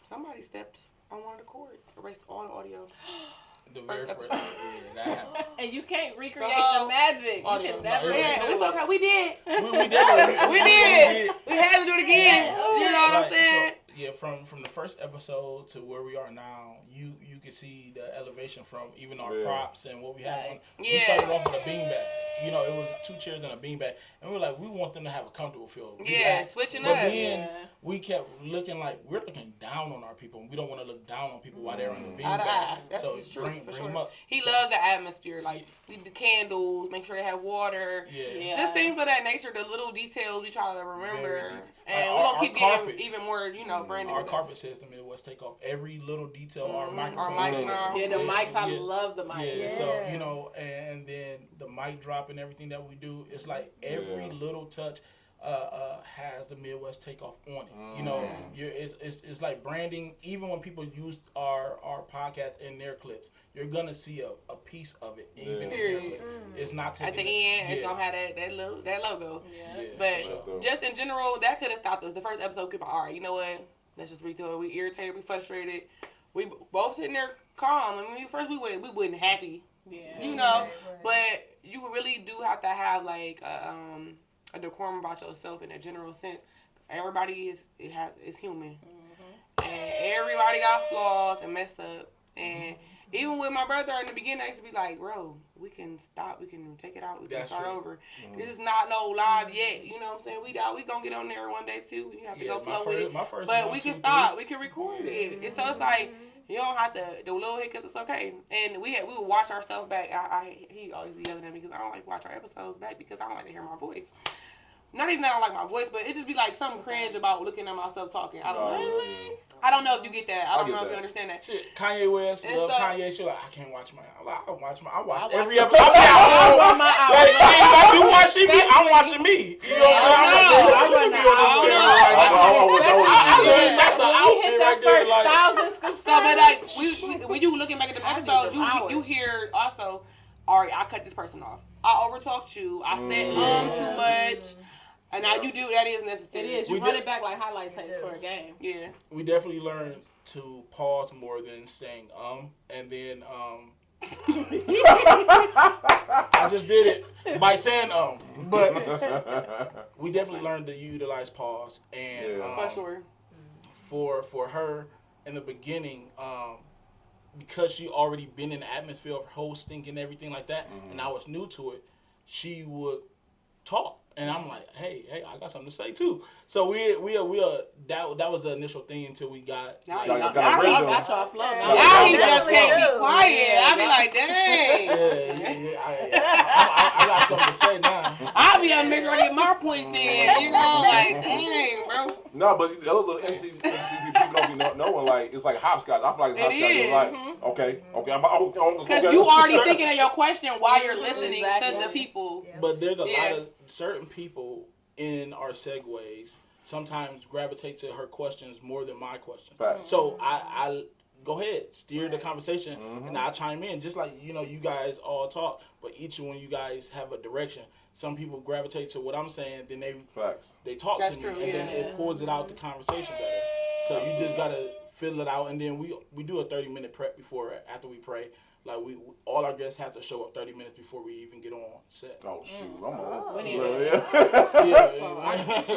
E: Somebody stepped on one of the chords, erased all the audio.
D: The very first episode. Yeah, that happened.
C: And you can't recreate the magic.
E: Audio.
C: You can never.
E: It's okay. We did.
D: We did.
E: We did. We had to do it again. You know what I'm saying?
D: So, yeah, from the first episode to where we are now, you can see the elevation from even our props and what we had. We started off with a beanbag. You know, it was 2 chairs and a beanbag, and we were like, we want them to have a comfortable feel.
E: Switching
D: but
E: up.
D: But then we kept looking like we're looking down on our people, and we don't want to look down on people while they're on the beanbag.
E: That's true,
D: bring them up.
E: He loves the atmosphere, like we do candles, make sure they have water, just things of that nature. The little details we try to remember, and we're gonna keep getting even more, branding.
D: Our carpet says the Midwest Takeoff. Every little detail, our microphone.
C: The mics. I love the mics.
D: Yeah, so and then the mic drop and everything that we do, it's like every little touch has the Midwest Takeoff on it. It's like branding. Even when people use our podcast in their clips, you're gonna see a piece of it even in their clip. It's not taken
E: at the end. It's gonna have that logo. But just in general, that could have stopped us. The first episode could be all right. You know what? Let's just redo it. We irritated. We frustrated. We both sitting there calm. I mean, first we wasn't happy. But you really do have to have like a decorum about yourself in a general sense. Everybody is human, and everybody got flaws and messed up. And even with my brother in the beginning, I used to be like, bro, we can stop, we can take it out, we can start over. This is not no live yet. You know what I'm saying? We gonna get on there one day too. We have to go flow with it. But we can stop, we can record it. And so it's like, you don't have to, the little hiccups, it's okay. And we would watch ourselves back. He always yelling at me because I don't like to watch our episodes back because I don't like to hear my voice. Not even that I don't like my voice, but it just be like something cringe about looking at myself talking. I don't know if you get that. I don't know if you understand that.
D: Shit, Kanye West, love Kanye. She like, I can't watch my. I watch every
C: episode.
D: If I do watch TV, I'm watching me. You know what I'm saying? That's an outfit right there.
E: So, but when you looking back at the episodes, you hear also, all right, I cut this person off. I overtalked you. I said too much. And now you do, that is necessary.
C: It is. You run it back like highlight tapes for a game.
E: Yeah.
D: We definitely learned to pause more than saying and then I just did it by saying but we definitely learned to utilize pause and
E: for sure.
D: For her in the beginning, because she already been in the atmosphere of hosting and everything like that, and I was new to it, she would talk. And I'm like, hey, I got something to say too. So that was the initial thing until we got.
E: Now
C: he got y'all flow.
E: Now he just can't be quiet. I be like, dang.
D: I got something to say now.
E: I'll be on to make sure I get my points in. You know, like, dang, bro.
F: No, but the other little NCP people don't be knowing, like, it's like hopscotch. I feel like it's hopscotch. It's like, okay.
E: Because you already thinking of your question while you're listening to the people.
D: But there's a lot of certain people in our segues sometimes gravitate to her questions more than my questions. So I go ahead, steer the conversation, and I chime in. Just like, you guys all talk, but each one you guys have a direction. Some people gravitate to what I'm saying, then they talk to me, and then it pulls it out the conversation better. So you just gotta fill it out, and then we do a 30-minute prep after we pray. Like all our guests have to show up 30 minutes before we even get on set.
F: Oh shoot, I'm on.
C: I'm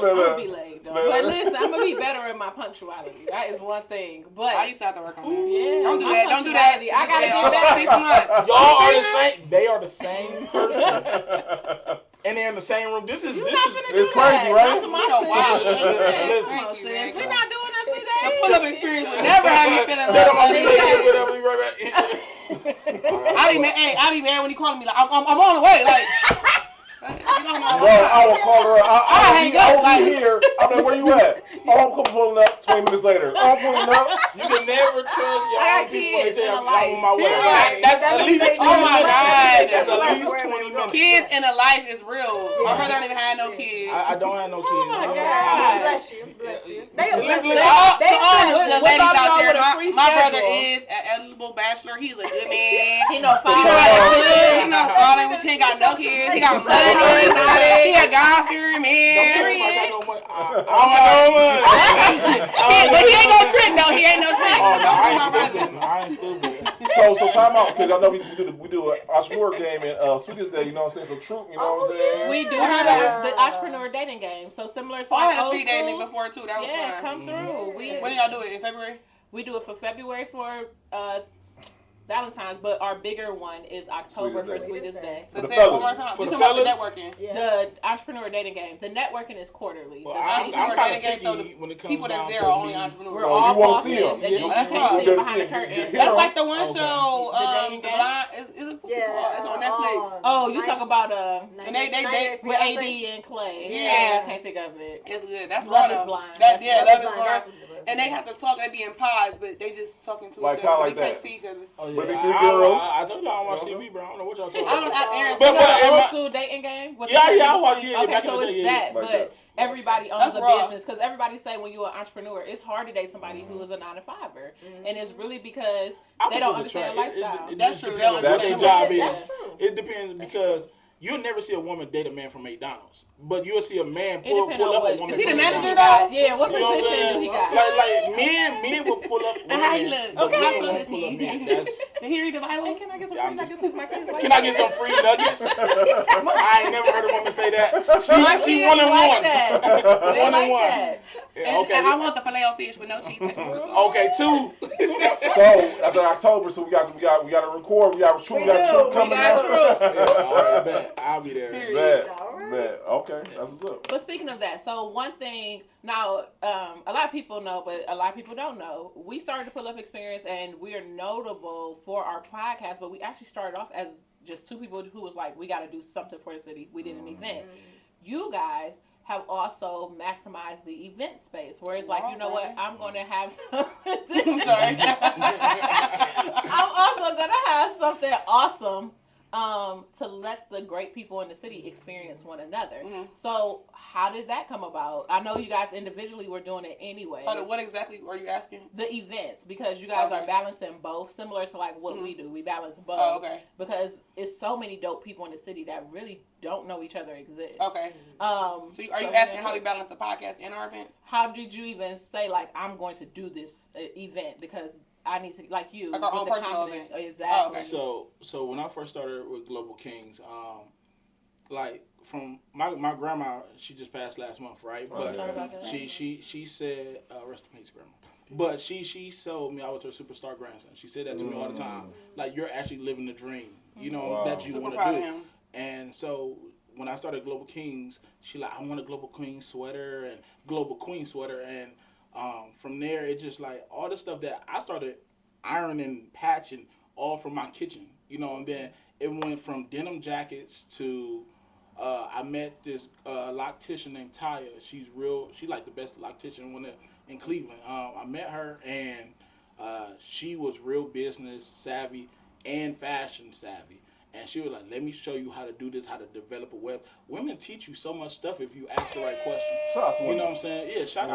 C: gonna be late though. But listen, I'm gonna be better in my punctuality. That is one thing. But
E: I used to have to work on that.
C: Yeah,
E: don't do that. Don't do that.
C: I gotta get better.
E: 6 months.
D: Y'all are the same. They are the same person. And they're in the same room. This is
F: it's crazy, right?
C: We're not doing that today.
E: The pull-up experience would never have me feeling I be mad when he calling me like I'm on the way. Like,
F: I will call her. I hang up. I'll be here. I'm like, where you at? Oh, I'm pulling up 20 minutes later. I'm pulling up.
D: You can never trust your own people when they say I'm on my way. That's at least 20 minutes.
E: Oh my God.
D: That's at least 20 minutes.
E: Kids in a life is real. My brother don't even have no kids.
D: I don't have no kids.
C: Oh my God.
G: Bless you. They
E: all the ladies out there, my brother is an eligible whole bachelor. He's a good man.
C: He know
E: He know how to cook. He know all that. He ain't got no kids. He got money. He a God-fearing man.
D: I don't know money.
E: But he ain't no trick though. He ain't no trick.
D: Oh, no, I ain't stupid.
F: So time out, because I know we do an entrepreneur game and Sweetest Day, you know what I'm saying? So Troop, you know what I'm saying?
C: We do the entrepreneur dating game. So similar to
E: I had a
C: old
E: speed dating
C: school.
E: before too. That was
C: Yeah,
E: fun.
C: come through.
E: When do y'all do it? In February?
C: We do it for February for Valentine's, but our bigger one is October for Sweetest Day.
E: So say it one more time.
D: For the
E: talking about the
D: fellas?
E: networking.
C: The entrepreneur dating game. The networking is quarterly.
D: Well,
C: The
D: I'm
C: entrepreneur
D: kind of
C: dating game,
D: picky when it comes
E: People
D: down
E: that's
D: to
E: there are only
D: me.
E: entrepreneurs.
C: we're
F: So
C: all
F: you wanna
C: bosses,
F: see 'em.
C: and then you
E: that's
C: can't
E: fine.
C: see them behind the curtain.
E: That's like the one
D: Okay.
E: show,
C: The dating
E: the
C: game?
E: blind. Is it what's it called? It's on Netflix.
C: Oh, you talk about
E: And they
C: with AD and Clay.
E: Yeah.
C: I can't think of it.
E: It's good. That's
C: Love
E: raw,
C: is
E: though.
C: Blind.
E: Love is
G: Blind.
E: blind. And they have to talk. They be in pods, but they just talking to
F: Like,
E: each
F: kinda
E: other.
F: like
E: They can't
F: that.
E: see each other.
D: Oh, yeah.
F: But they three girls.
D: I told y'all I don't watch TV, bro. I don't know what y'all talking
E: I don't.
D: about.
E: Aaron,
C: But
D: in
C: old
D: my-
C: school dating game. With
D: Yeah,
C: the
D: yeah, I
C: difference
D: watch-
C: between-
D: yeah,
C: Okay,
D: back in
C: so
D: the
C: it's
D: day,
C: that,
F: like
C: but
F: that.
C: everybody owns
E: That's
C: a
E: raw.
C: business because everybody say when you're an entrepreneur, it's hard to date somebody who is a 9-to-5er, and it's really because they don't understand lifestyle.
E: That's
D: just
E: true.
D: depends on
E: That's
D: what their
E: true.
D: job is.
C: That's true.
D: It depends because you'll never see a woman date a man from McDonald's, but you'll see a man
C: It
D: pull
C: depends on
D: up
C: what.
D: a woman.
E: Is he the
D: from
E: manager,
D: McDonald's.
E: though?
C: Yeah, what
D: You know what I'm
C: position do he
D: saying?
C: got?
D: Like men will pull up women.
E: How he look?
D: But
E: Okay.
D: women won't pull up men. That's,
E: Did he read the Bible?
C: Hey, can I get some
D: Yeah,
C: free
D: I'm
C: nuggets
D: just-
C: because my kids like
D: can I get some free nuggets? I ain't never heard a woman say that. She one and
C: like
D: one.
C: that. They
D: One
C: like
D: and one.
C: that.
D: Yeah, okay.
E: And I want the filet of fish with no cheese.
D: Okay, 2.
F: So that's in October, so we got to record. We got Troop coming out.
D: Yeah, all right, bet. I'll be there.
F: Bet. Okay, that's what's up.
C: But speaking of that, so one thing now, a lot of people know, but a lot of people don't know. We started the Pull Up Experience, and we are notable for our podcast. But we actually started off as just two people who was like, we got to do something for the city. We did an event. You guys have also maximized the event space, where it's like, you know what, I'm going to have something. I'm sorry. I'm also going to have something awesome to let the great people in the city experience one another.
E: Mm-hmm.
C: So how did that come about? I know you guys individually were doing it anyway.
E: What exactly were you asking?
C: The events, because you guys are balancing both, similar to like what we do. We balance both. Because it's so many dope people in the city that really don't know each other exist.
E: Okay. So are you asking how we balance the podcast and our events?
C: How did you even say, like, I'm going to do this event because I need to, like you,
E: like our own
C: with the
E: personal
C: confidence.
E: events.
C: Exactly.
D: So when I first started with Global Kings, like from my grandma, she just passed last month, right? But she said, rest in peace, grandma. But she told me I was her superstar grandson. She said that to me all the time. Like, you're actually living the dream, you know, that you want to do. And so when I started Global Kings, she like, I want a Global King sweater and Global Queen sweater. And from there, it just like all the stuff that I started ironing, patching, all from my kitchen, you know. And then it went from denim jackets to I met this loctician named Taya. She's like the best loctician in Cleveland. I met her, and she was real business savvy and fashion savvy. And she was like, let me show you how to do this, how to develop a web. Women teach you so much stuff if you ask the right questions.
F: Shout out to women.
D: You know what I'm saying? Yeah, shout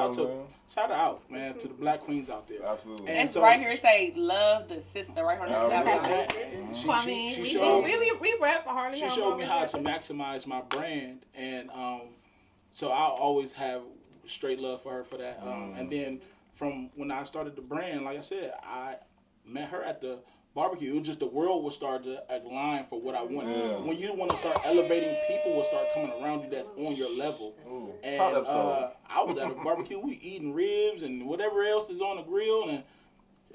D: out, man, to the black queens out there.
F: Absolutely.
E: And so, right here say, love the sister, right here on
C: She
D: She showed
C: we rap Harley.
D: She showed me how to maximize my brand, and so I'll always have straight love for her for that. And then from when I started the brand, like I said, I met her at the barbecue. It was just the world would start to align for what I wanted. Yeah. When you want to start elevating, people will start coming around you that's on your level. Ooh. And I was at a barbecue, we eating ribs and whatever else is on the grill, and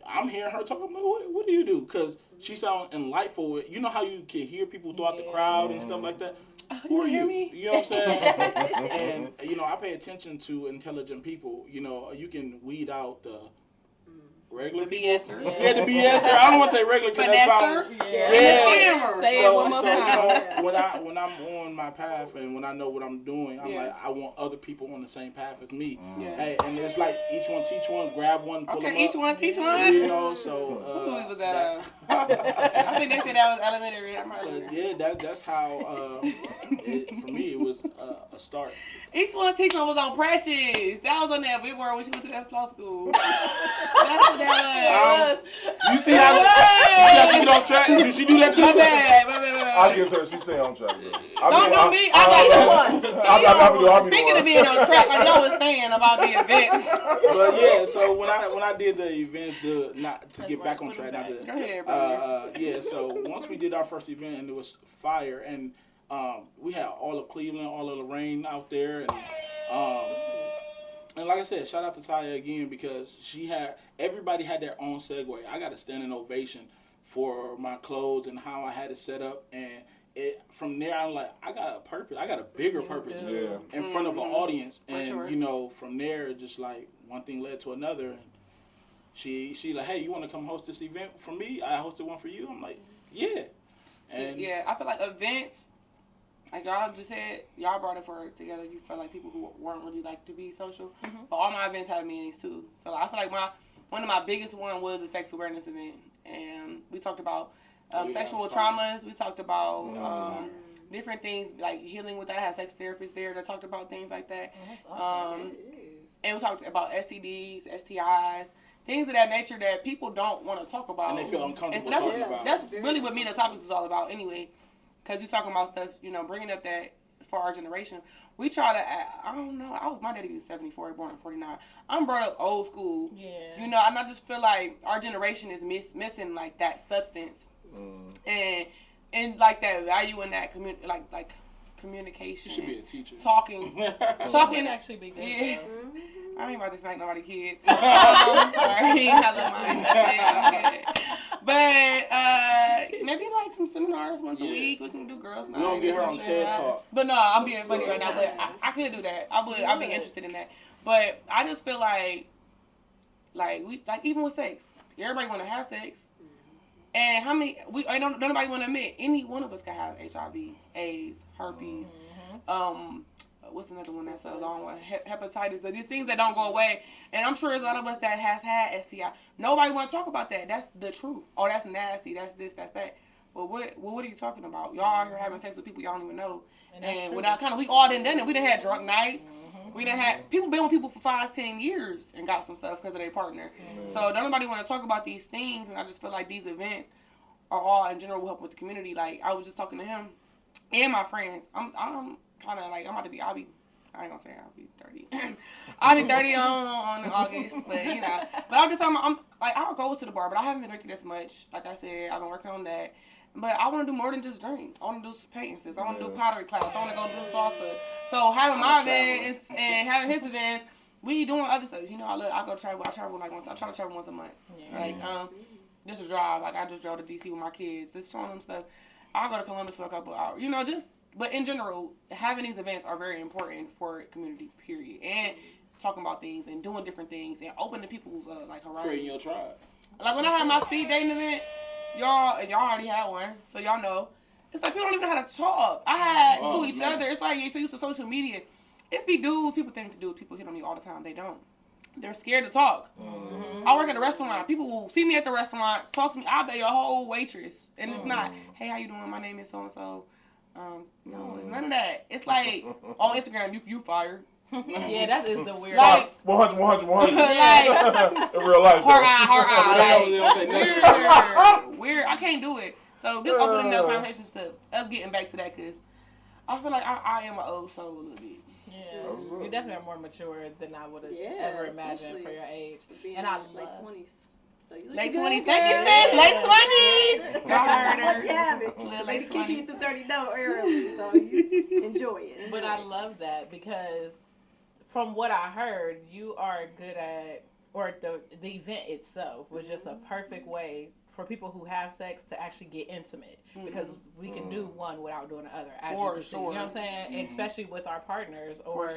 D: I'm hearing her talking. I'm like, what do you do? Because she sound enlightful. You know how you can hear people throughout the crowd and stuff like that? Who are you? You know what I'm saying? And, you know, I pay attention to intelligent people. You know, you can weed out the regular people. BSers. Yeah, the BSer. I don't want to say regular because that sounds. So when I'm on my path and when I know what I'm doing, I'm like, I want other people on the same path as me. Hey, and it's like each one teach one, grab one, pull them up.
E: Each one teach one.
D: You know, so.
E: Who was that? I think they said that was elementary.
D: That's how. For me, it was a start.
E: Each one teach one was on Precious. That was on that big word when she went to that law school. That's what that was.
D: You see how she get off track? Did she do that too?
E: My bad.
F: I'll get to her. She's saying on track.
E: Don't do me. Speaking of being on track, like y'all was saying about the events.
D: But yeah, so when I did the event, not to get back on track,
E: Go ahead, brother.
D: yeah. So once we did our first event, and it was fire, and we had all of Cleveland, all of Lorraine out there, and like I said, shout out to Taya again because everybody had their own segue. I got a standing ovation for my clothes and how I had it set up, and from there I'm like, I got a purpose. I got a bigger purpose in front of an audience, and you know, from there just like one thing led to another, and she like, hey, you want to come host this event for me? I hosted one for you. I'm like, yeah, and
E: yeah, I feel like events. Like y'all just said, y'all brought it for together. You felt like people who weren't really like to be social, but all my events have meanings too. So I feel like one of my biggest one was the sex awareness event, and we talked about sexual traumas. We talked about different things like healing with that. I had sex therapists there that talked about things like that. And we talked about STDs, STIs, things of that nature that people don't want to talk about,
D: and they feel uncomfortable
E: so
D: talking about.
E: That's really what Mila Topicz is all about, anyway. Because you're talking about stuff, you know, bringing up that for our generation. We try to, I don't know, my daddy was 74, born in 49. I'm brought up old school. Yeah. You know, and I just feel like our generation is missing, like, that substance. And like, that value in that, like communication.
D: You should be a teacher.
E: Talking.
C: Can actually be good.
E: Yeah. I ain't about to smack nobody kid. Sorry, I love mine. But maybe like some seminars once a week. We can do girls' night.
D: We don't get her on TED Talk.
E: But no, I'm being funny right now. But I could do that. I'd be interested in that. But I just feel like we even with sex, everybody want to have sex. And how many? Don't nobody want to admit any one of us can have HIV, AIDS, herpes. What's another one that's a long one? Hepatitis. These things that don't go away. And I'm sure there's a lot of us that has had STI. Nobody want to talk about that. That's the truth. Oh, that's nasty. That's this. That's that. Well, what are you talking about? Y'all out here having sex with people y'all don't even know. And without we all done it. We done had drunk nights. We done had people been with people for 5-10 years and got some stuff because of their partner. So don't nobody want to talk about these things. And I just feel like these events are all in general will help with the community. Like I was just talking to him and my friends. I'm kind of like I ain't gonna say I'll be 30. I'll be 30 on August, but you know. But I'm like I'll go to the bar, but I haven't been drinking this much. Like I said, I've been working on that. But I want to do more than just drink. I want to do paintings. I want to do pottery class. I want to go do salsa. So having my events and having his events, we doing other stuff. You know, I go travel. I travel like once. I try to travel once a month. Yeah. Like just a drive. Like I just drove to DC with my kids, just showing them stuff. I'll go to Columbus for a couple hours. You know, just. But in general, having these events are very important for community, period. And talking about things and doing different things and opening people's like horizons.
D: Creating your tribe.
E: Like when I had my speed dating event, y'all already had one, so y'all know. It's like people don't even know how to talk. I had to each other. It's like you're so used to social media. It be dudes, people think to do. People hit on me all the time. They don't. They're scared to talk. I work at a restaurant. People will see me at the restaurant, talk to me. I'll be your whole waitress. And it's not, hey, how you doing? My name is so-and-so. No, it's none of that. It's like on Instagram, you fired.
C: Yeah, that is the weird.
F: Like 100.
E: Like
F: in real life.
E: Hard eye. Like, weird. I can't do it. So just opening those conversations to us getting back to that, because I feel like I am an old soul a little bit.
C: Yeah, you definitely are more mature than I would have ever imagined for your age. And I
G: late 20s. So
E: late 20s. Thank you, sis. Late 20s. Y'all heard her.
G: Once you have it, maybe kick you through 30 early, so you enjoy it.
C: But I love that because from what I heard, you are good at, or the event itself was just a perfect way for people who have sex to actually get intimate, because we can do one without doing the other. As you can see. You know what I'm saying? And especially with our partners or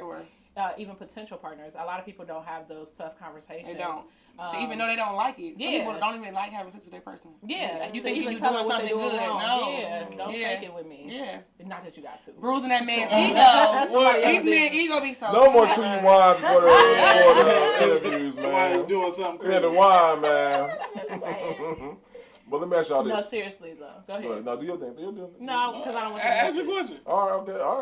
C: even potential partners. A lot of people don't have those tough conversations.
E: They don't. So even though they don't like it, some people don't even like having sex with their person.
C: Yeah.
E: Like, you think you're doing something good. No.
C: Yeah. Don't fake it with me.
E: Yeah.
C: Not that you got to.
E: Bruising that man's ego. His man's ego be so
F: no more 2 wine before the interviews, man.
D: Wine is doing something crazy.
F: Yeah, the wine, man. But let me ask y'all this.
C: No, seriously though. Go ahead.
F: No, do your thing.
C: No, because I don't want to
D: ask your question.
F: All right, okay. All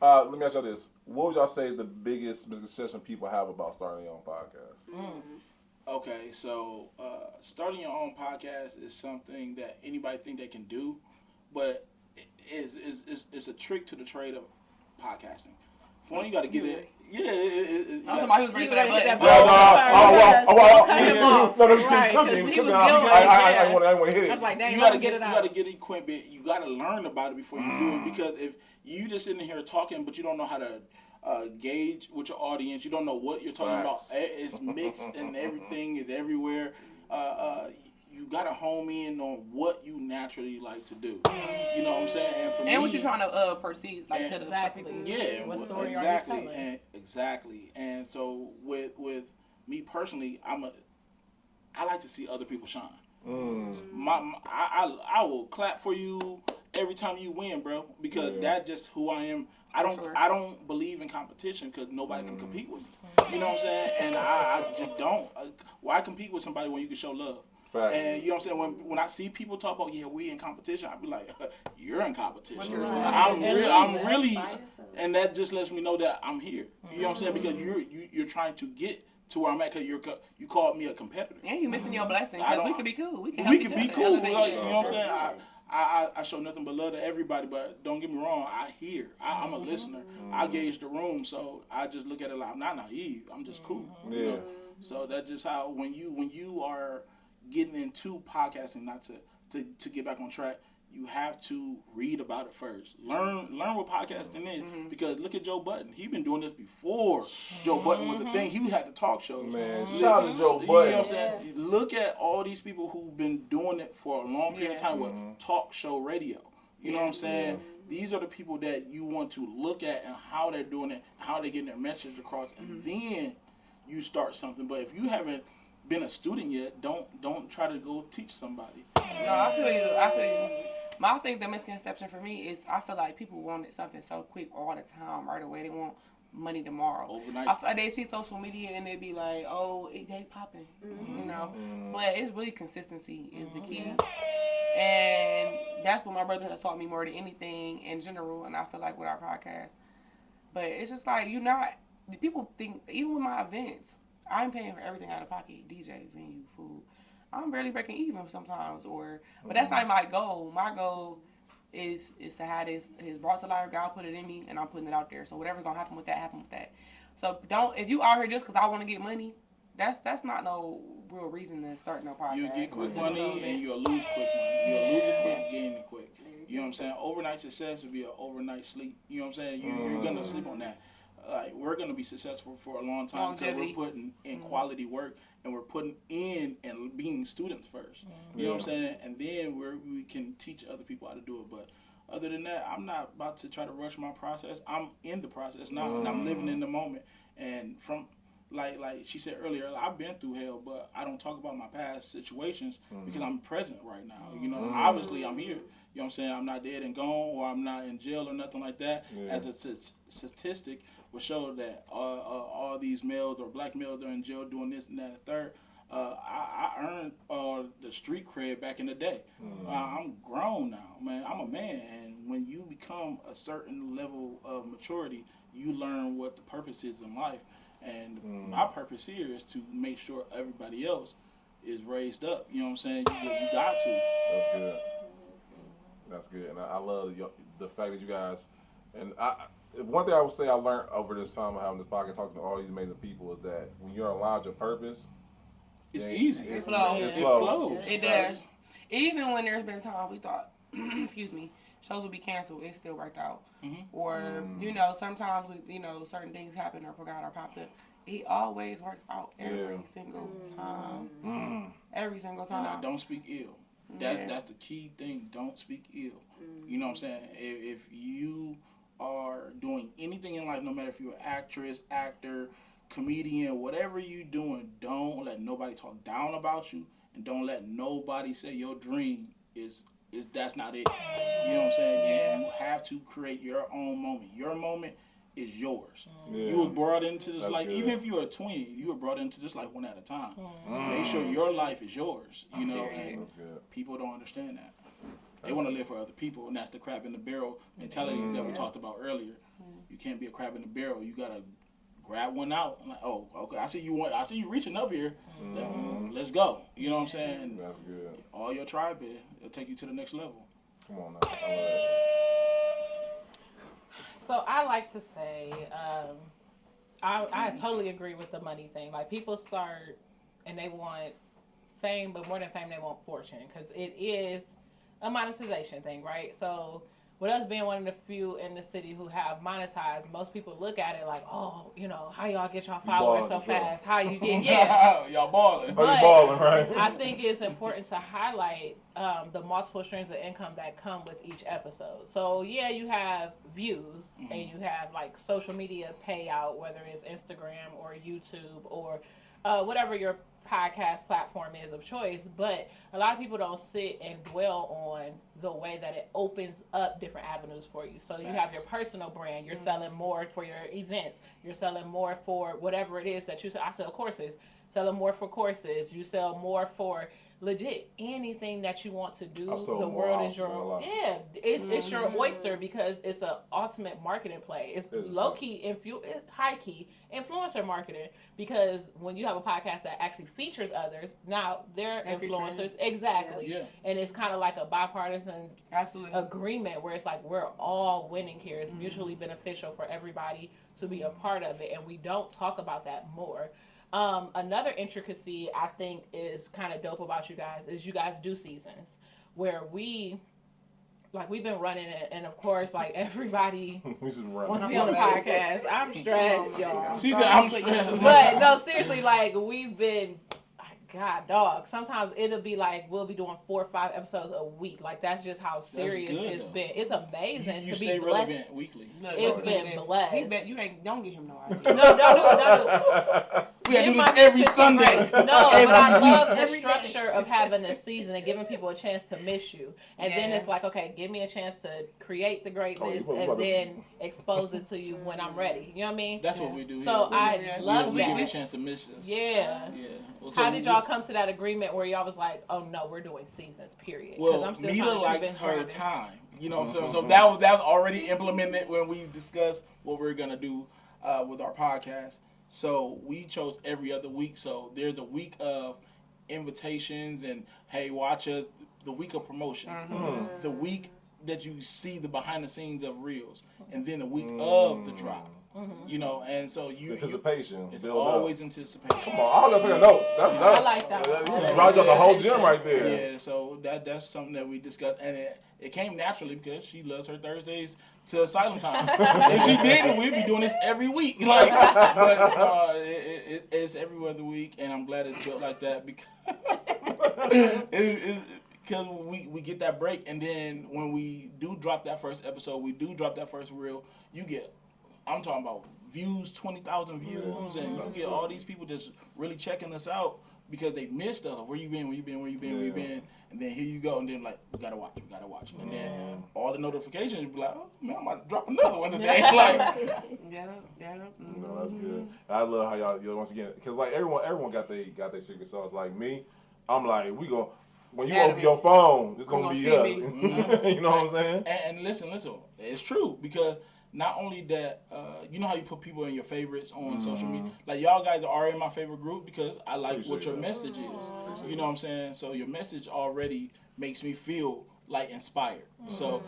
F: right. Let me ask y'all this. What would y'all say the biggest misconception people have about starting their own podcast?
D: Okay, so starting your own podcast is something that anybody think they can do, but it's a trick to the trade of podcasting. For one, you got to get it. Yeah,
E: I'm somebody who's ready for that button.
F: I want to hit it.
C: I was like, dang,
D: you gotta get equipment. You gotta learn about it before you do it, because if you just sitting here talking, but you don't know how to gauge with your audience, you don't know what you're talking about. It's mixed and everything is everywhere. You gotta home in on what you naturally like to do. You know what I'm saying? And for me,
E: what you're trying to perceive, like to the
C: exactly.
E: Yeah,
C: what story
D: exactly,
C: are you telling?
D: Exactly. And so with me personally, I like to see other people shine. I will clap for you every time you win, bro, because that's just who I am. I don't believe in competition because nobody can compete with me. You know what I'm saying? And I just don't. Why compete with somebody when you can show love? And you know what I'm saying? When I see people talk about, we in competition, I be like, you're in competition. I'm really, and that just lets me know that I'm here. You know what I'm saying? Because you're trying to get to where I'm at, because you called me a competitor.
E: And you missing your blessing, because we could be cool. We can
D: be cool. Like, you know what I'm saying? I show nothing but love to everybody, but don't get me wrong, I hear. I'm a listener. I gauge the room, so I just look at it like I'm not naive. I'm just cool.
F: Yeah.
D: You know? So that's just how, when you are getting into podcasting, not to get back on track, you have to read about it first. Learn what podcasting is, because look at Joe Budden. He's been doing this before Joe Budden was the thing. He had the talk shows.
F: Man, shout out to Joe Budden. You know what I'm saying?
D: Look at all these people who've been doing it for a long period of time with talk show radio. You know what I'm saying? These are the people that you want to look at and how they're doing it, how they're getting their message across, and then you start something. But if you haven't been a student yet, don't try to go teach somebody.
E: No, I feel you. I think the misconception for me is I feel like people wanted something so quick all the time, right away. They want money tomorrow.
D: Overnight.
E: I feel like they see social media and they be like, oh, they popping, you know. But it's really consistency is the key. And that's what my brother has taught me more than anything in general, and I feel like with our podcast. But it's just like, people think, even with my events, I'm paying for everything out of pocket, DJ, venue, food. I'm barely breaking even sometimes, but that's not my goal. My goal is to have this brought to life. God put it in me, and I'm putting it out there. So whatever's gonna happen with that, happen with that. So if you out here just because I want to get money, that's not no real reason to start no podcast.
D: You'll get quick money and you'll lose quick money. You'll lose it quick, gain it quick. You know what I'm saying? Overnight success will be an overnight sleep. You know what I'm saying? You're gonna sleep on that. Like, we're gonna be successful for a long time because we're putting in quality work, and we're putting in and being students first. You know what I'm saying? And then we can teach other people how to do it. But other than that, I'm not about to try to rush my process. I'm in the process now, and I'm living in the moment. And from like she said earlier, I've been through hell, but I don't talk about my past situations because I'm present right now. You know, obviously I'm here. You know what I'm saying? I'm not dead and gone, or I'm not in jail or nothing like that. As a statistic will show that all these males or black males are in jail doing this and that and the third. I earned the street cred back in the day. I'm grown now, man. I'm a man, and when you become a certain level of maturity, you learn what the purpose is in life. And my purpose here is to make sure everybody else is raised up. You know what I'm saying? You got to.
F: That's good. That's good, and I love the fact that you guys. And one thing I would say I learned over this time of having this podcast, talking to all these amazing people, is that when you're aligned with your purpose,
D: it's easy.
E: It flows.
D: It flows.
E: It does. Even when there's been times we thought, excuse me, shows would be canceled, it still worked out. Or sometimes certain things happen or forgot or popped up. It always works out every single time. Every single time.
D: And I don't speak ill. That's the key thing. Don't speak ill. You know what I'm saying? If you are doing anything in life, no matter if you're an actress, actor, comedian, whatever you're doing, don't let nobody talk down about you, and don't let nobody say your dream is that's not it. You know what I'm saying? You have to create your own moment. Your moment is yours. You were brought into this life, even if you're a twin, you were brought into this life one at a time. Make sure your life is yours, and people don't understand that. They want to live for other people, and that's the crab in the barrel mentality that we talked about earlier. You can't be a crab in the barrel. You got to grab one out. I'm like, oh, okay, I see you reaching up here. Let's go. You know what I'm saying?
F: That's good.
D: All your tribe here, it'll take you to the next level.
F: Come on now. I love it.
C: So I like to say, I totally agree with the money thing. Like, people start and they want fame, but more than fame, they want fortune, because it is a monetization thing, right? So with us being one of the few in the city who have monetized, most people look at it like, oh, you know, how y'all get y'all followers so fast? How you get,
D: y'all balling.
C: But
F: you balling, right?
C: I think it's important to highlight the multiple streams of income that come with each episode. So yeah, you have views and you have like social media payout, whether it's Instagram or YouTube or whatever your podcast platform is of choice, but a lot of people don't sit and dwell on the way that it opens up different avenues for you. So you have your personal brand, you're selling more for your events, you're selling more for whatever it is that you sell. I sell courses, selling more for courses, you sell more for legit anything that you want to do. The world is your it's your oyster, because it's an ultimate marketing play. It's low-key high-key influencer marketing, because when you have a podcast that actually features others, now they're influencers. Exactly. Yeah. And it's kind of like a bipartisan agreement where it's like we're all winning here. It's mutually beneficial for everybody to be a part of it, and we don't talk about that more. Another intricacy I think is kind of dope about you guys is you guys do seasons where we've been running it, and of course, like, everybody wants to be on the podcast. I'm stressed, y'all.
D: She said I'm stressed.
C: But no, seriously, like, we've been, God, dog. Sometimes it'll be like we'll be doing 4 or 5 episodes a week. Like, that's just how serious it's been. It's amazing
D: you
C: to be
D: stay
C: blessed.
D: Relevant weekly.
C: It's been blessed.
E: You ain't. Don't give him no idea.
C: No, don't do it.
D: We gotta do this every Sunday.
C: No, but I love the structure of having a season and giving people a chance to miss you. And then it's like, okay, give me a chance to create the greatness and then expose it to you when I'm ready. You know what I mean?
D: That's what we do.
C: So I love
D: we
C: that.
D: give you a chance to miss us.
C: Yeah.
D: Well,
C: how did y'all come to that agreement where y'all was like, oh no, we're doing seasons, period?
D: Well,
C: I'm still
D: Mila likes her time. You know what I'm saying? So that was already implemented when we discussed what we're gonna do with our podcast. So we chose every other week. So there's a week of invitations and, hey, watch us. The week of promotion. The week that you see the behind the scenes of reels. And then the week of the drop. You know, and so
F: anticipation.
D: It's always anticipation.
F: Come on, I was taking notes.
C: I like that.
F: You brought up the whole gym right there.
D: Yeah, so that's something that we discussed, and it came naturally because she loves her Thursdays to silent time. If she didn't, we'd be doing this every week. Like, but it's every other week, and I'm glad it's built like that because because we get that break, and then when we do drop that first episode, we do drop that first reel, you get, I'm talking about views, 20,000 views, and you get all these people just really checking us out because they missed us. Where you been? Where you been? Where you been? Where you been? And then here you go, and then like, we gotta watch. And then all the notifications be like, oh man, I'm about to drop another one today. Like,
F: No, that's good. I love how y'all once again, because like everyone got their secret sauce. Like me, I'm like, when you open your phone, it's gonna be us. You know what I'm saying?
D: And listen, it's true because not only that, you know how you put people in your favorites on social media? Like, y'all guys are in my favorite group because I like what your message is. You know what I'm saying? So your message already makes me feel like inspired. So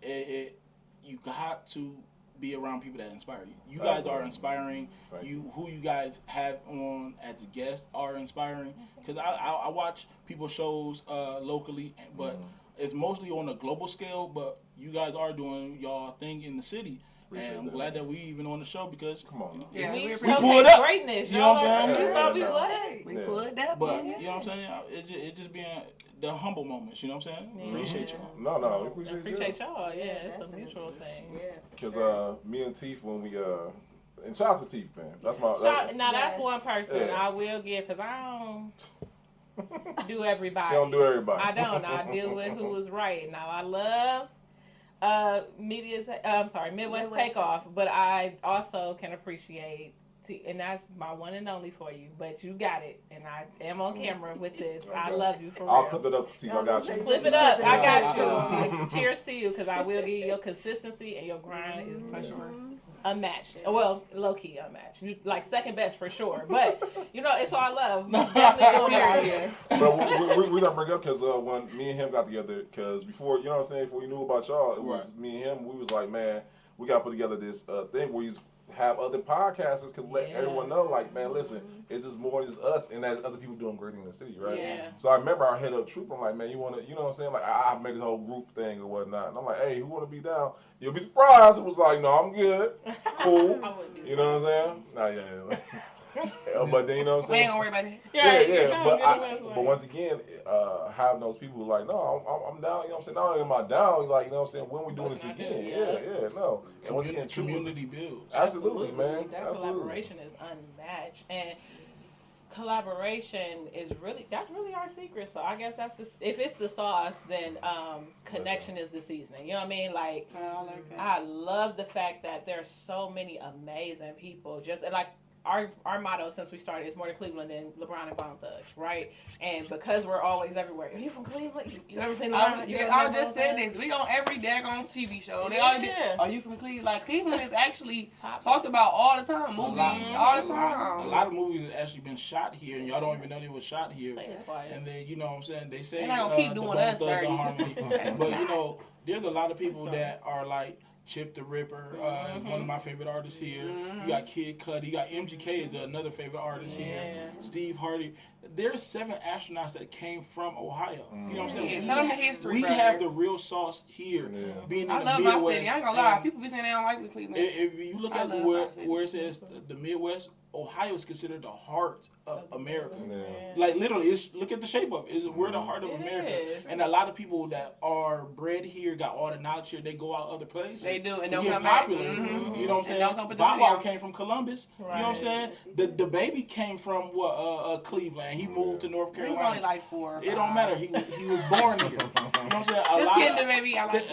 D: you got to be around people that inspire you. You guys are inspiring. Who you guys have on as a guest are inspiring. Because I watch people's shows locally, but it's mostly on a global scale, but you guys are doing y'all thing in the city. And I'm glad that we even on the show because
F: come on,
C: we
D: pulled up.
C: Greatness,
D: you know what I'm saying?
E: We pulled up.
D: But you know what I'm saying? It just being the humble moments. You know what I'm saying? Appreciate y'all.
F: No, we appreciate
C: y'all. Yeah, it's a mutual thing.
G: Yeah.
F: Because me and Teef, when we and shout out to Teef, man. That's my.
C: That's one person I will give because I don't do everybody.
F: She don't do everybody.
C: I don't. I deal with who is right. Now I love Midwest Takeoff, but I also can appreciate, and that's my one and only for you, but you got it, and I am on camera with this. I love you for real.
F: I'll clip it up to you. I got you.
C: Clip it up. I got you. Cheers to you, because I will give you your consistency and your grind is for sure. unmatched. Well, low key unmatched. Like second best for sure. But it's all love. Definitely doing it out here.
F: But we gotta bring up because when me and him got together, because before before we knew about y'all, it was me and him. We was like, man, we gotta put together this thing where you have other podcasters can let everyone know, like, man, listen, it's just more than just us, and there's other people doing great things in the city, right?
C: Yeah.
F: So I remember I hit up Troop. I'm like, man, you wanna, you know what I'm saying? Like, I made this whole group thing or whatnot, and I'm like, hey, who wanna be down? You'll be surprised. It was like, no, I'm good, cool. You know what I'm saying? Nah, yeah. But then, you know what I'm saying?
E: We ain't gonna worry about it.
F: Yeah. But once again, having those people who like, no, I'm down. You know what I'm saying? Not only am I down, like, you know what I'm saying? When we doing this again? Yeah, no. And once again,
D: community builds.
F: Absolutely, man.
C: That collaboration is unmatched, and collaboration is really our secret. So I guess that's if it's the sauce, then connection is the seasoning. You know what I mean? Like,
E: I like that.
C: I love the fact that there's so many amazing people. Just like our motto since we started is more than Cleveland than LeBron and Bone Thugs, right? And because we're always everywhere. Are you from Cleveland? You ever seen LeBron?
E: I just said this. We on every daggone TV show. They always are you from Cleveland? Like, Cleveland is actually talked about all the time. Movies, all the time.
D: A lot of movies have actually been shot here, and y'all don't even know they were shot here.
C: Say it twice.
D: And then, you know what I'm saying? They say
E: They're not gonna keep
D: the
E: doing
D: Bone
E: us
D: Thugs
E: dirty.
D: are Harmony. But, there's a lot of people that are like Chip the Ripper, one of my favorite artists here. You got Kid Cudi. You got MGK is another favorite artist here. Steve Harvey. There's 7 astronauts that came from Ohio. You know what I'm saying?
E: Tell them the history,
D: we
E: brother.
D: have the real sauce here. Being in
E: I
D: the
E: love
D: Midwest.
E: my city. I ain't gonna lie. People be saying they don't like Cleveland.
D: If you look at where it says the Midwest, Ohio is considered the heart of America. Like, literally, look at the shape of it. We're the heart of America. And a lot of people that are bred here, got all the knowledge here, they go out other places.
E: They do, and
D: they
E: don't
D: get
E: come back.
D: popular. You know what I'm saying? Bob Wow came from Columbus. You know what I'm saying? The baby came from Cleveland. He moved to North Carolina.
E: He was only like 4 or 5.
D: It don't matter. He was born here. You know what I'm saying?
E: Just kidding, baby. I like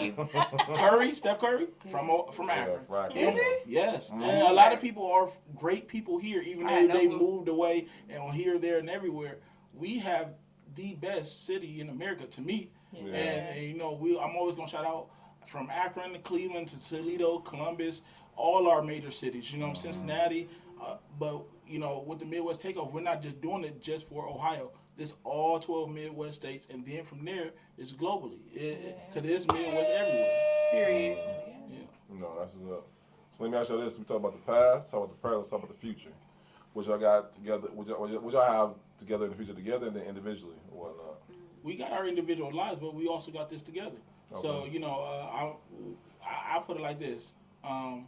E: you.
D: Steph Curry, from Akron.
E: Is he?
D: Yes. And a lot of people are great people here, even though they moved away and here, there, and everywhere. We have the best city in America, to me. And I'm always going to shout out from Akron to Cleveland to Toledo, Columbus, all our major cities, Cincinnati. But, with the Midwest Takeoff, we're not just doing it just for Ohio. It's all 12 Midwest states, and then from there, it's globally. Because it's Midwest everywhere.
E: Period.
F: No, that's what's up. So let me ask you this. We talk about the past, talk about the present, let's talk about the future. What y'all got together, what y'all have together in the future together and then individually or whatnot?
D: We got our individual lives, but we also got this together. Okay. So, I put it like this. I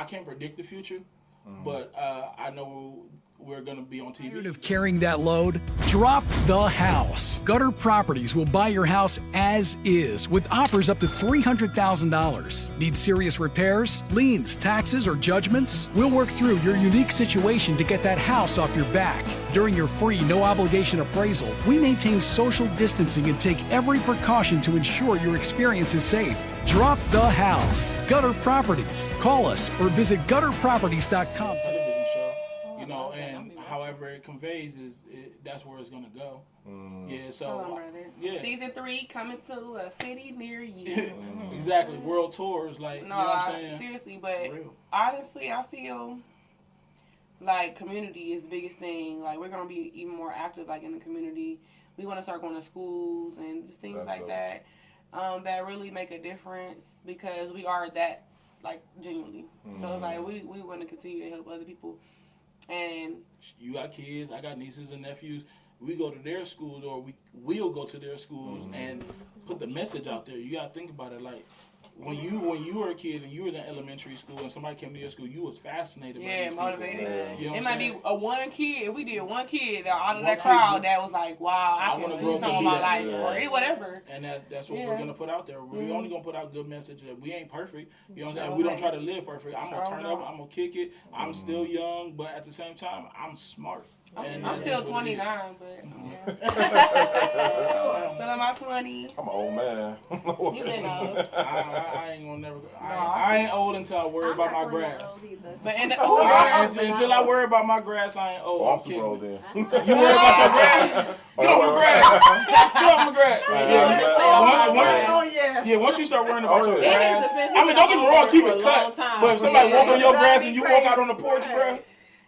D: can't predict the future, but I know we're going to be on TV.
L: Tired of carrying that load? Drop the house. Gutter Properties will buy your house as is with offers up to $300,000. Need serious repairs, liens, taxes, or judgments? We'll work through your unique situation to get that house off your back. During your free, no-obligation appraisal, we maintain social distancing and take every precaution to ensure your experience is safe. Drop the house. Gutter Properties. Call us or visit gutterproperties.com.
D: And however it conveys that's where it's gonna go. Yeah, so
E: Season 3 coming to a city near you.
D: Exactly, world tours, like,
E: no,
D: you know what I'm saying?
E: Seriously, but honestly, I feel like community is the biggest thing. Like, we're gonna be even more active, like, in the community. We want to start going to schools and just things like that. That really make a difference because we are that, like, genuinely. So it's like we want to continue to help other people. And
D: you got kids, I got nieces and nephews. We go to their schools, or we'll go to their schools and put the message out there. You gotta think about it, like when you were a kid and you was in elementary school and somebody came to your school, you was fascinated. by these
E: motivated.
D: People. You know
E: it
D: what
E: might
D: I'm
E: be
D: saying?
E: a one kid. If we did one kid out of that crowd, that was like, wow, I can do something in my life or whatever.
D: And that's what we're gonna put out there. We're only gonna put out good messages. We ain't perfect. You know what I'm saying? We don't try to live perfect. I'm gonna turn up. I'm gonna kick it. I'm still young, but at the same time, I'm smart.
E: I'm still 29, but still in my 20s.
F: I'm an old man.
E: You been old.
D: I ain't gonna never. I ain't old until I worry about my grass.
E: But
D: until I worry about my grass, I ain't old.
F: Oh, I'm super old then.
D: You worry about your grass? Get off my grass. Get off my grass. Yeah, once you start worrying about your
C: It
D: grass,
C: depends.
D: I mean, don't get me wrong, keep
C: For
D: it
C: a
D: cut.
C: long time.
D: But if somebody walk on your
E: That'd
D: grass
E: be
D: and you
E: crazy.
D: walk out on the porch, bro,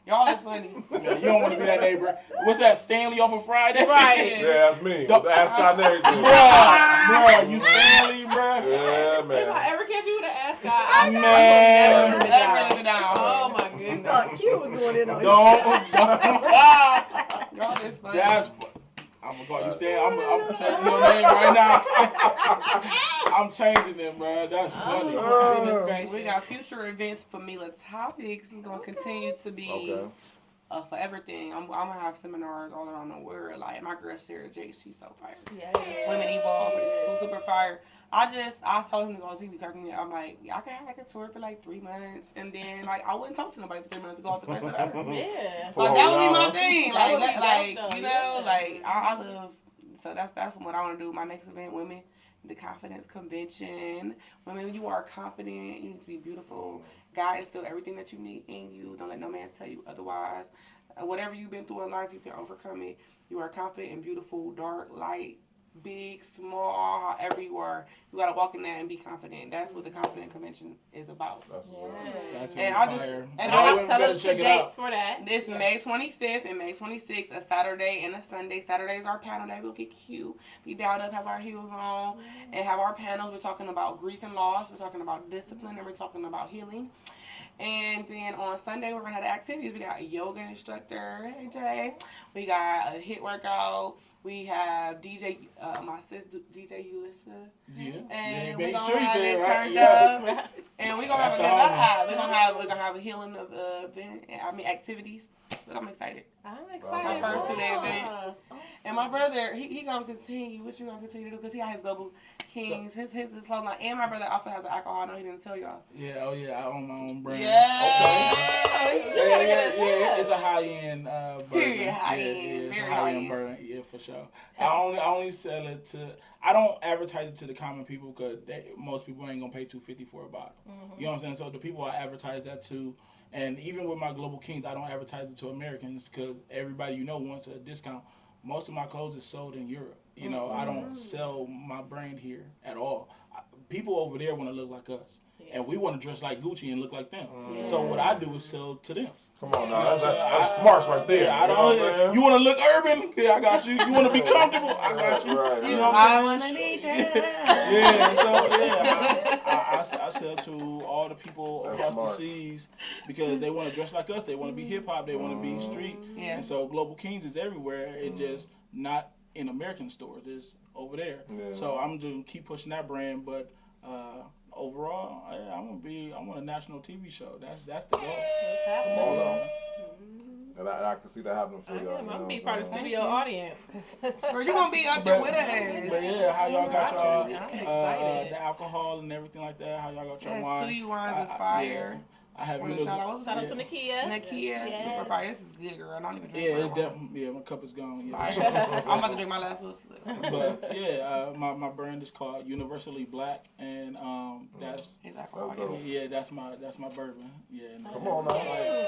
E: Y'all is funny.
D: yeah, you don't want to be that neighbor. What's that, Stanley off of Friday?
C: Right.
F: Yeah, that's me.
D: Don't-
F: With the ascot and everything.
D: Bruh, you Stanley, bruh.
F: Yeah,
C: If
F: man.
C: I ever catch you with an ascot,
D: Man.
E: That really down.
C: Oh my goodness.
G: Thought Q was going in on you.
D: Don't.
E: Y'all is funny.
D: That's. I'm gonna call you Stan. I'm changing your name right now. I'm changing it, bro. That's funny.
C: Goodness gracious.
E: We got future events for Mila Topicz. It's gonna continue to be a forever thing. I'm gonna have seminars all around the world. Like my girl Sarah J, she's so fire.
C: Yes.
E: Women Evolve is super fire. I told him to go on TV cracking me. I'm like, I can have like a tour for like 3 months, and then like I wouldn't talk to nobody for 3 months to go off the face of the earth.
C: Yeah.
E: Like that would be my thing.
C: That would be
E: Like
C: dope,
E: you
C: though.
E: know,
C: Yeah.
E: like I love. So that's what I want to do. My next event, Women, the Confidence Convention. Women, you are confident. You need to be beautiful. God is still everything that you need in you. Don't let no man tell you otherwise. Whatever you've been through in life, you can overcome it. You are confident and beautiful, dark, light, big, small, however you are. You gotta walk in there and be confident. That's what the Confident Convention is about.
D: That's
E: And
D: really
E: I just
D: fire.
E: and
D: Y'all
E: I
D: women
C: Tell
D: better
C: us the
D: check it out.
C: dates for that.
E: It's May 25th and May 26th, a Saturday and a Sunday. Saturday is our panel day. We'll get cute, be down up, have our heels on, and have our panels. We're talking about grief and loss. We're talking about discipline, and we're talking about healing. And then on Sunday, we're going to have the activities. We got a yoga instructor, hey Jay. We got a HIIT workout. We have DJ, my sister, DJ Ulissa.
D: Yeah.
E: And
D: Make
E: we're
D: sure
E: going to
D: you
E: have
D: say
E: it
D: it right.
E: turned
D: Yeah.
E: up. And we're going to have
D: That's
E: a
D: the
E: good
D: homie.
E: vibe. We're gonna have a healing of activities. But I'm excited.
C: I'm excited.
E: My first 2-day event. And my brother, he gonna continue. What you gonna continue to do? Because he got his Global Kings, his clothing line. And my brother also has alcohol. I know he didn't tell y'all.
D: Yeah, oh yeah, I own my own brand.
E: Yeah.
D: Yeah. It's a high-end bourbon.
E: Period, high-end,
D: It's a
E: very
D: high-end
E: high-end.
D: bourbon. Yeah, for sure. I only sell it to. I don't advertise it to the common people because most people ain't gonna pay $2.50 for a bottle. You know what I'm saying? So the people I advertise that to. And even with my Global Kings, I don't advertise it to Americans because everybody wants a discount. Most of my clothes is sold in Europe. You know, I don't sell my brand here at all. People over there want to look like us. And we want to dress like Gucci and look like them. So what I do is sell to them.
F: Come on now, that's smarts right there.
D: Yeah, I don't. You want to look urban? Yeah, I got you. You want to be comfortable? I got you.
F: Right,
D: You know what I'm
E: I
D: saying?
E: wanna be there.
D: Yeah, so I sell to all the people
F: That's
D: across the
F: smart.
D: seas because they want to dress like us. They want to be hip hop. They want to be street.
E: Yeah.
D: And so Global Kings is everywhere. It just not in American stores. It's over there.
F: Yeah.
D: So I'm just keep pushing that brand, but. Overall, I want a national TV show. That's the goal.
F: Come on now. And I can see that happening for y'all.
C: I'm gonna be part of the studio audience.
E: Girl, you gonna be up there with us.
D: But yeah, how y'all got y'all
C: I'm excited.
D: the alcohol and everything like that? How y'all got your
E: Yes,
D: wine?
E: 2U wines is fire.
D: I have
E: Wanna
D: you
E: shout out
C: Shout out to Nakia.
E: Nakia,
C: Yes.
E: super fire. This is good, girl. I don't even drink.
D: Yeah, it's
E: red wine.
D: definitely my cup is gone. Yeah,
E: Fire.
D: for sure.
E: I'm about to drink my last little slip.
D: But yeah, my brand is called Universally Black, and that's
E: Exactly.
D: that's my bourbon. Yeah.
F: Come on now.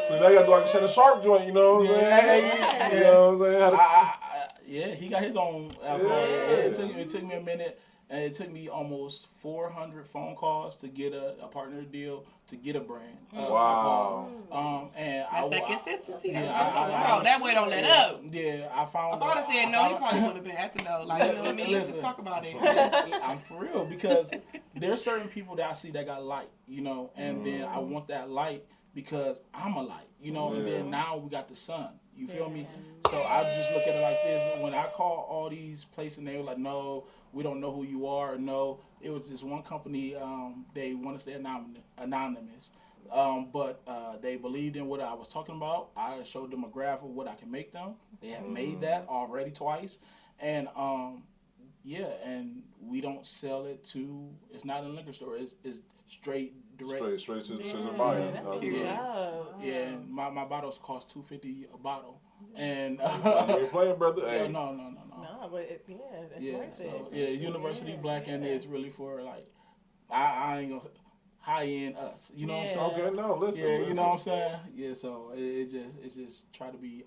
F: So now you gotta do like a Shannon Sharp joint, you know what I'm saying? You know what I'm saying?
D: Yeah, he got his own alcohol. It took me a minute, and it took me almost 400 phone calls to get a partner deal to get a brand.
F: Wow.
D: And
E: That's that consistency.
D: I
E: That way don't let up.
D: Yeah, I found.
E: If I would have said no, he probably would have been acting though. Like, you know what I mean? Let's just talk about it.
D: I'm for real because there's certain people that I see that got light, and then I want that light because I'm a light, and then now we got the sun. You feel me? So I just look at it like this. When I call all these places and they were like, no, we don't know who you are. Or, no, it was this one company, they want to stay anonymous. But they believed in what I was talking about. I showed them a graph of what I can make them. They have made that already twice. And and we don't sell it to, it's not in a liquor store. It's straight direct.
F: Straight to the buyer.
D: Yeah, and my bottles cost $2.50 a bottle. And
F: you ain't playing, brother.
D: Yeah,
F: Hey.
D: no.
C: No, but that's worth
D: So
C: it.
D: University Black, and it's really for like, I ain't gonna say high end us. You know what I'm saying?
F: Okay, no, listen.
D: Yeah, you know what I'm saying? Yeah, so it just try to be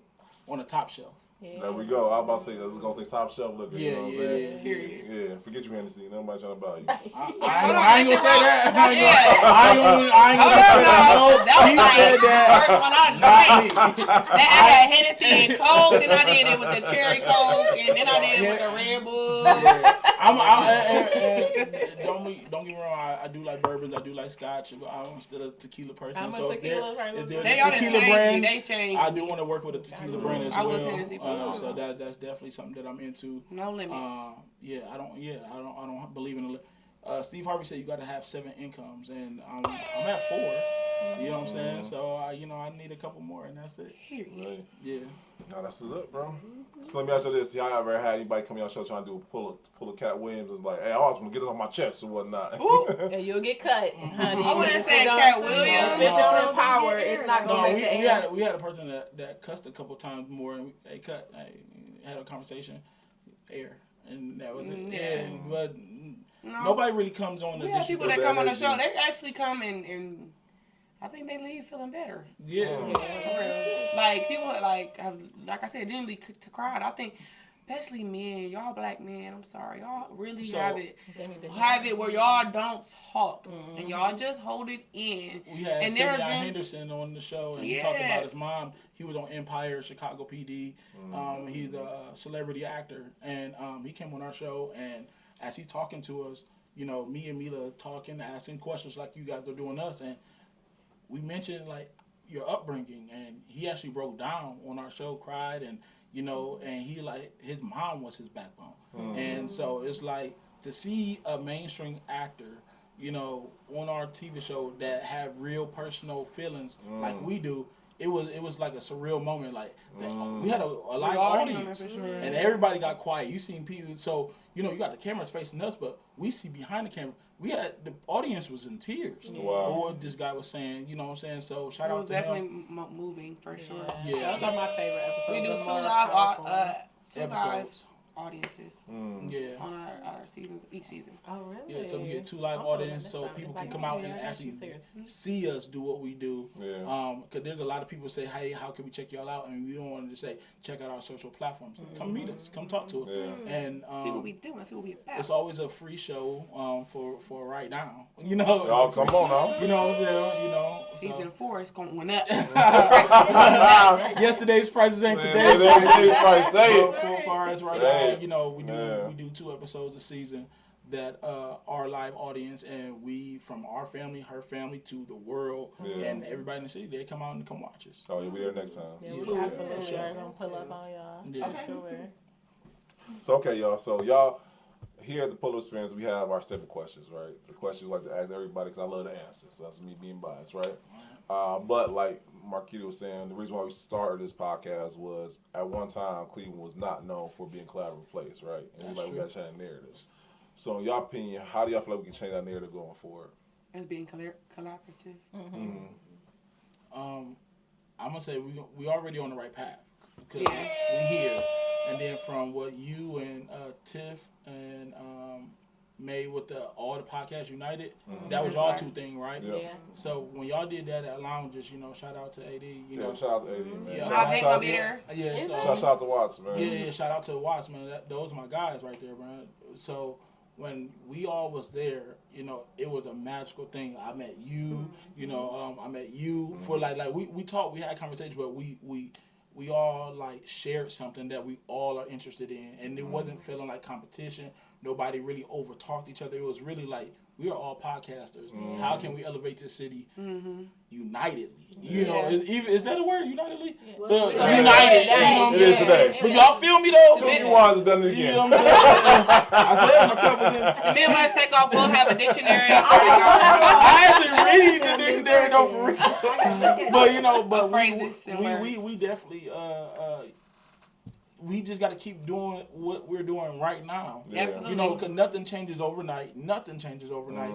D: on the top shelf.
C: Yeah.
F: There we go. I was about to say, I was going to say top shelf liquor. You know what I'm saying?
E: Period.
F: Yeah, forget you, Hennessy. Nobody trying to buy you.
D: I ain't gonna say that. I ain't gonna say that. No,
E: that was
D: he
E: like
D: said
E: the
D: that.
E: first one I drank. I had Hennessy and Coke, then I did it with the cherry Coke, and then I did it with the Red Bull.
D: Yeah. Don't get me wrong. I do like bourbons. I do like scotch. I'm still a tequila person.
C: I'm a
D: so
C: tequila person.
D: if there's
E: They
D: a
E: all
D: tequila
E: changed
D: brand,
E: me. They changed
D: I
E: me.
D: do want to work with a tequila brand as
E: I was
D: well.
E: Hennessy for
D: So that's definitely something that I'm into.
E: No limits.
D: I don't believe in Steve Harvey said you got to have 7 incomes, and I'm at 4. You know what I'm saying? So I need a couple more, and that's it.
E: Period.
D: Yeah.
F: No, that's what's up, bro. So let me ask you this: y'all ever had anybody come on your show trying to do pull a Cat Williams? It's like, hey, I always want to get this off my chest or whatnot.
C: And you'll get cut, honey.
E: I wouldn't say Cat Williams.
C: If it's in power, it's not gonna make the air.
D: We had a person that cussed a couple times more, and they had a conversation, air, and that was it. Yeah, but nobody really comes on.
E: We have people that come on the show. They actually come and I think they leave feeling better.
D: Yeah.
E: Like people like I said, generally to cry. I think, especially men, y'all black men. I'm sorry, y'all really have it where y'all don't talk and y'all just hold it in.
D: We had
E: and
D: Savion Henderson on the show, and he talked about his mom. He was on Empire, Chicago PD. He's a celebrity actor, and he came on our show, and as he talking to us, me and Mila talking, asking questions like you guys are doing us, and we mentioned like your upbringing, and he actually broke down on our show, cried, and and he like his mom was his backbone, and so it's like to see a mainstream actor, on our TV show that have real personal feelings like we do. It was like a surreal moment. Like we had a live audience, and everybody got quiet. You seen people, so you got the cameras facing us, but we see behind the camera. The audience was in tears.
F: Wow.
D: What this guy was saying, you know what I'm saying? So shout out to him.
E: It was definitely moving for sure.
C: Yeah, those are my favorite episodes.
E: We do two live audiences on our seasons, each season.
C: Oh, really?
D: Yeah, so we get 2 live audiences so people can come out and actually see us do what we do.
F: Yeah.
D: Because there's a lot of people say, hey, how can we check y'all out? And we don't want to say, check out our social platforms. Come meet us. Come talk to us.
F: Yeah.
E: And see what we do and see what we about.
D: It's always a free show for right now.
F: Y'all come on now.
E: Season 4 is going up.
D: Yesterday's prices ain't today's
F: price.
D: For us right now. We do 2 episodes a season that are live audience, and we from our family, her family, to the world, and everybody in the city, they come out and come watch us.
F: Oh, you'll be there next time.
C: Yeah, we absolutely are gonna pull up on y'all.
D: Yeah.
C: For sure.
F: So okay, y'all. So y'all here at the Pull Up Experience, we have our 7 questions, right? The questions we like to ask everybody because I love the answers. So that's me being biased, right? But like Marquita was saying, the reason why we started this podcast was at one time Cleveland was not known for being a collaborative place, right? And we got to change narratives. So in your opinion, how do y'all feel like we can change that narrative going forward?
E: As being collaborative.
D: I'm gonna say we already on the right path because we here, and then from what you and Tiff and made with all the podcasts united, that was y'all 2 thing, right?
F: Yeah.
D: So when y'all did that at Lounges, shout out to AD.
F: Shout out to AD, man.
E: Shout out to Peter.
F: Shout out to Watts, man.
D: Yeah, shout out to Watts, man. Those are my guys right there, man. So when we all was there, it was a magical thing. I met you, I met you for like we talked, we had conversations, but we all like shared something that we all are interested in, and it wasn't feeling like competition. Nobody really over talked each other. It was really like we are all podcasters. How can we elevate this city unitedly? Is that a word? Unitedly? United.
F: It is today.
D: But y'all feel me though?
F: 2 U-Wines has done it again.
D: I said a couple of
E: Midwest Takeoff will have a dictionary.
D: I actually read the dictionary though for real. But we definitely we just got to keep doing what we're doing right now.
F: Yeah.
E: Absolutely.
D: Because nothing changes overnight.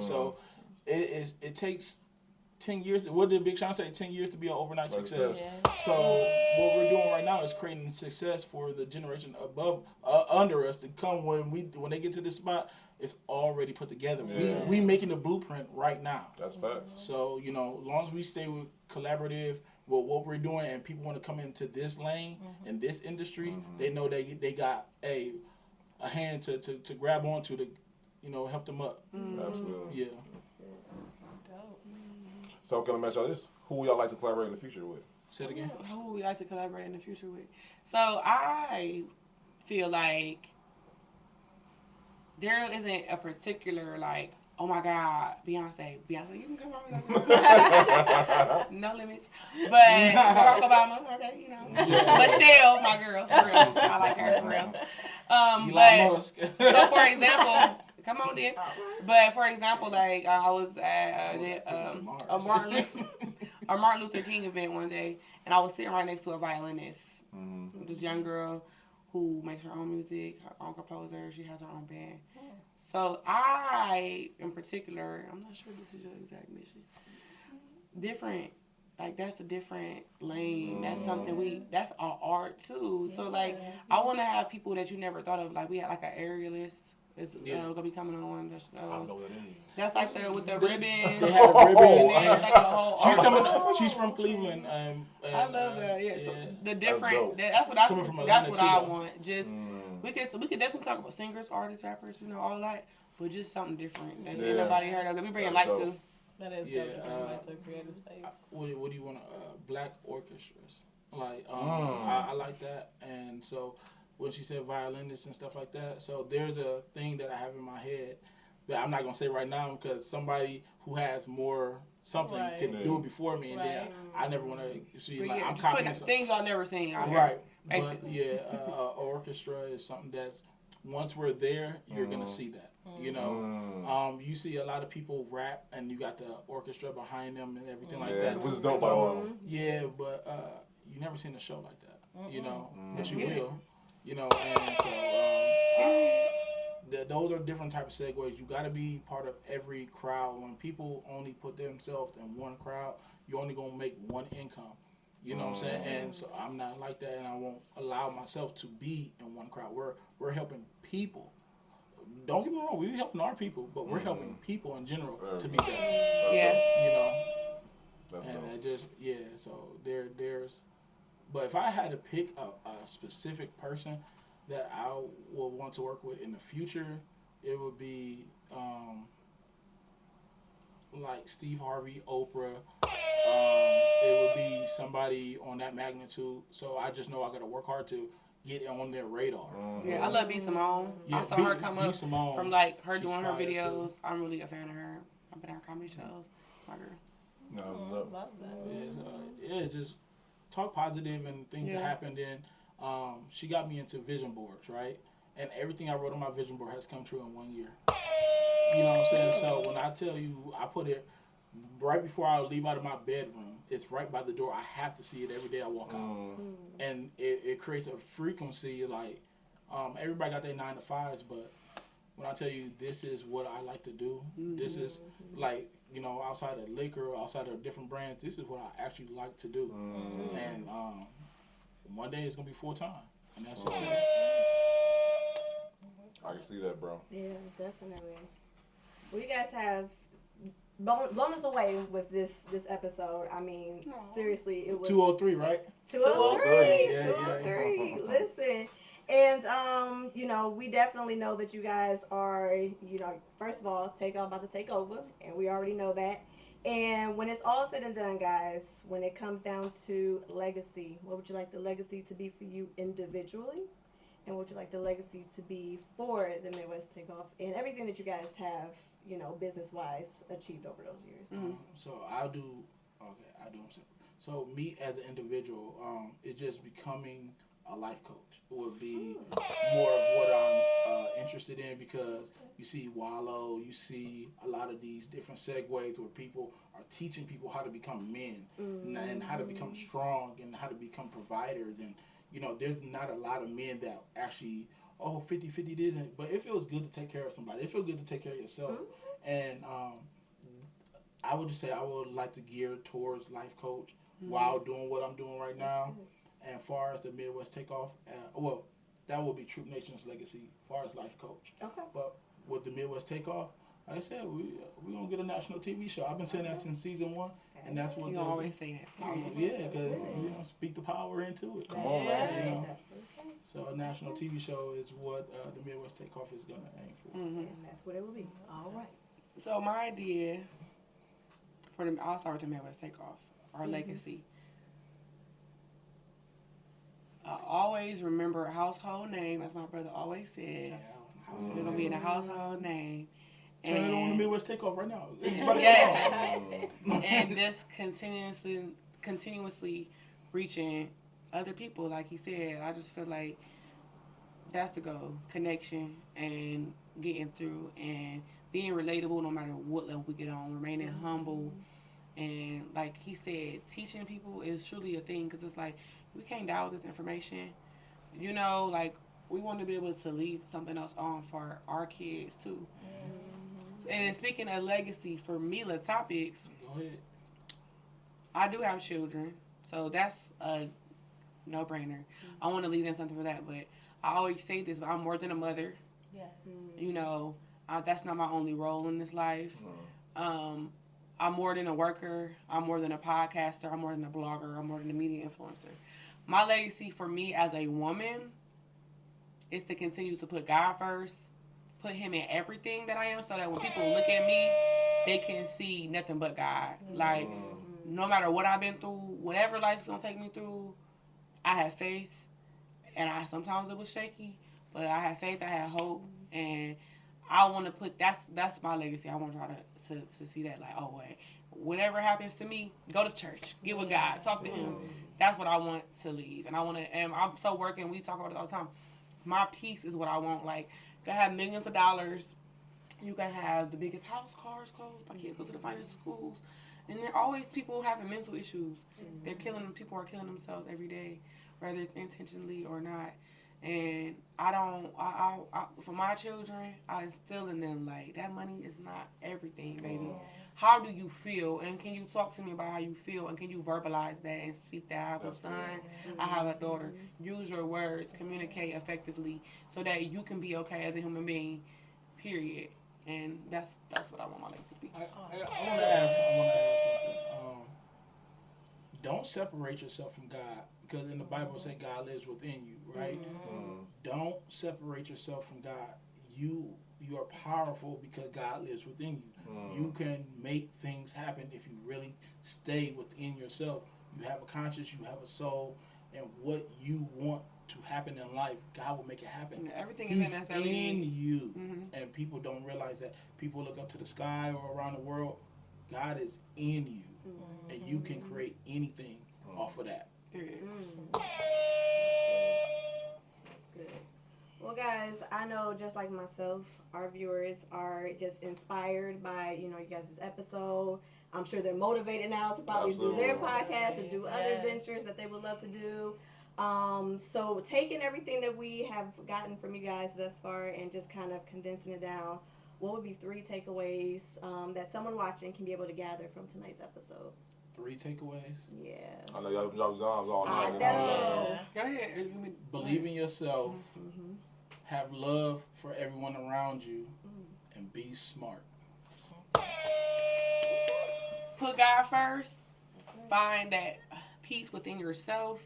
D: So it takes 10 years. What did Big Sean say? 10 years to be an overnight success.
C: Yeah.
D: So what we're doing right now is creating success for the generation above, under us to come when they get to this spot. It's already put together.
F: Yeah.
D: We making the blueprint right now.
F: That's facts.
D: So as long as we stay with collaborative, what we're doing, and people want to come into this lane in this industry, they know they got a hand to grab onto to, help them up.
F: Absolutely.
D: Yeah.
F: So can I mention y'all this? Who would y'all like to collaborate in the future with?
D: Say it again.
E: Who would we like to collaborate in the future with? So I feel like there isn't a particular like, oh my God, Beyonce, you can come on. No limits. But Barack Obama, okay, Michelle, my girl, for real. I like her for real. So for example, come on then. But for example, like I was at a Martin Luther King event one day, and I was sitting right next to a violinist. This young girl who makes her own music, her own composer. She has her own band. So I, in particular, I'm not sure this is your exact mission. Different, like that's a different lane. That's something that's our art too. So like, I want to have people that you never thought of. Like we had like an aerialist. It's gonna be coming on one. I don't know what that is. That's like with the ribbon.
D: They had a ribbon.
E: Like a whole
D: She's coming. She's from Cleveland.
E: I love that. Yeah. So the
F: That's
E: different. That's what I
D: too,
E: want. Just we could definitely talk about singers, artists, rappers, all that. But just something different that nobody heard of. That we bring light to.
C: That is like a creative space.
D: What do you want? Black orchestras. Like I like that, and so. When she said violinists and stuff like that. So there's a thing that I have in my head that I'm not going to say right now because somebody who has more something can do it before me. And then I never want to see,
E: but
D: like,
E: yeah,
D: I'm
E: just
D: copying
E: things y'all never seen out
D: here.
E: Right.
D: But yeah, orchestra is something that's, once we're there, you're going to see that. You see a lot of people rap and you got the orchestra behind them and everything like that.
F: Which is dope by all.
D: Yeah, but you never seen a show like that, but you will. And so those are different type of segues. You got to be part of every crowd. When people only put themselves in one crowd, you're only going to make one income. You know what I'm saying? And so I'm not like that, and I won't allow myself to be in one crowd. We're helping people. Don't get me wrong, we're helping our people, but we're helping people in general to be better.
E: Yeah.
F: That's
D: and
F: dope.
D: I just so there's. But if I had to pick a specific person that I would want to work with in the future, it would be like Steve Harvey, Oprah. It would be somebody on that magnitude. So I just know I got to work hard to get on their radar.
E: Yeah, I love B. Simone.
D: Yeah,
E: I saw her come up
D: Simone,
E: from like her
D: she's
E: doing her
D: fire,
E: videos.
D: too.
E: I'm really a fan of her. I've been at her comedy shows. It's my girl.
F: No, what's up?
C: Love that.
D: Just talk positive and things that happened. And she got me into vision boards, right? And everything I wrote on my vision board has come true in 1 year. You know what I'm saying? So when I tell you, I put it right before I leave out of my bedroom. It's right by the door. I have to see it every day I walk out. And it creates a frequency like everybody got their 9 to 5s, but when I tell you this is what I like to do, this is like, outside of liquor, outside of different brands, this is what I actually like to do. And one day it's going to be full time. And that's just it.
F: I can see that, bro.
G: Yeah, definitely. Well, you guys have blown us away with this episode. I mean, seriously, it was
D: 203, right?
G: 203.
D: Yeah,
G: 203. Listen. And, we definitely know that you guys are, first of all, Takeoff about to take over, and we already know that. And when it's all said and done, guys, when it comes down to legacy, what would you like the legacy to be for you individually? And what would you like the legacy to be for the Midwest Takeoff and everything that you guys have, business-wise, achieved over those years?
D: So I'll do, So me as an individual, it's just becoming a life coach. It would be more of what I'm interested in, because you see Wallow, you see a lot of these different segues where people are teaching people how to become men and how to become strong and how to become providers. And, there's not a lot of men that actually, 50-50 isn't, but it feels good to take care of somebody. It feels good to take care of yourself. And I would just say I would like to gear towards life coach while doing what I'm doing right now. And as far as the Midwest Takeoff, that will be Troop Nation's legacy as far as life coach.
G: Okay.
D: But with the Midwest Takeoff, like I said, we gonna get a national TV show. I've been saying that since season 1, and that's what
E: You always say that.
D: Yeah, because you know, speak the power into it.
F: Come on, man.
D: You know? So a national TV show is what the Midwest Takeoff is gonna aim for.
G: And that's what it will be. All right.
E: So my idea for the, I'll start with the Midwest Takeoff, our legacy. Always remember a household name, as my brother always says. It's gonna be in a household name.
D: Turn it on the Midwest Takeoff right now.
E: Yeah. And just continuously reaching other people, like he said. I just feel like that's the goal. Connection and getting through and being relatable no matter what level we get on. Remaining humble. And like he said, teaching people is truly a thing, because it's like, we can't die with this information. You know, like, we want to be able to leave something else on for our kids too. And speaking of legacy, for Mila Topicz,
D: Go ahead.
E: I do have children, so that's a no-brainer. I want to leave them something for that, but I always say this, but I'm more than a mother.
C: Yes.
E: You know, that's not my only role in this life. I'm more than a worker. I'm more than a podcaster. I'm more than a blogger. I'm more than a media influencer. My legacy for me as a woman is to continue to put God first, put Him in everything that I am, so that when people look at me, they can see nothing but God. Like, no matter what I've been through, whatever life's gonna take me through, I have faith. And sometimes it was shaky, but I had faith, I had hope, and I want to put, that's my legacy. I want y'all to see that, like, oh, wait, whatever happens to me, go to church, get with God, talk to Him. That's what I want to leave. And I'm so working, we talk about it all the time. My peace is what I want. Like, you can have millions of dollars, you can have the biggest house, cars, clothes, my kids go to the finest schools, and there are always people having mental issues. People are killing themselves every day, whether it's intentionally or not. And I for my children, I instill in them, like, that money is not everything, baby. How do you feel? And can you talk to me about how you feel? And can you verbalize that and speak that? I have a son, I have a daughter. Use your words, communicate effectively so that you can be okay as a human being, period. And that's what I want my legacy to be.
D: I want to ask something. Don't separate yourself from God, because in the Bible it says God lives within you, right? Don't separate yourself from God. You are powerful because God lives within you. You can make things happen if you really stay within yourself. You have a conscience, you have a soul, and what you want to happen in life, God will make it happen.
E: Everything
D: He's
E: is
D: in you. And people don't realize that. People look up to the sky or around the world. God is in you. And you can create anything off of that.
G: That's good. Well, guys, I know just like myself, our viewers are just inspired by, you guys' episode. I'm sure they're motivated now to probably do their podcast and do other ventures that they would love to do. So taking everything that we have gotten from you guys thus far and just kind of condensing it down, what would be 3 takeaways that someone watching can be able to gather from tonight's episode?
D: 3 takeaways?
G: Yeah.
F: I know y'all was all night.
G: I know.
E: Go ahead.
D: Believe in yourself. Have love for everyone around you. And be smart.
E: Put God first. Find that peace within yourself.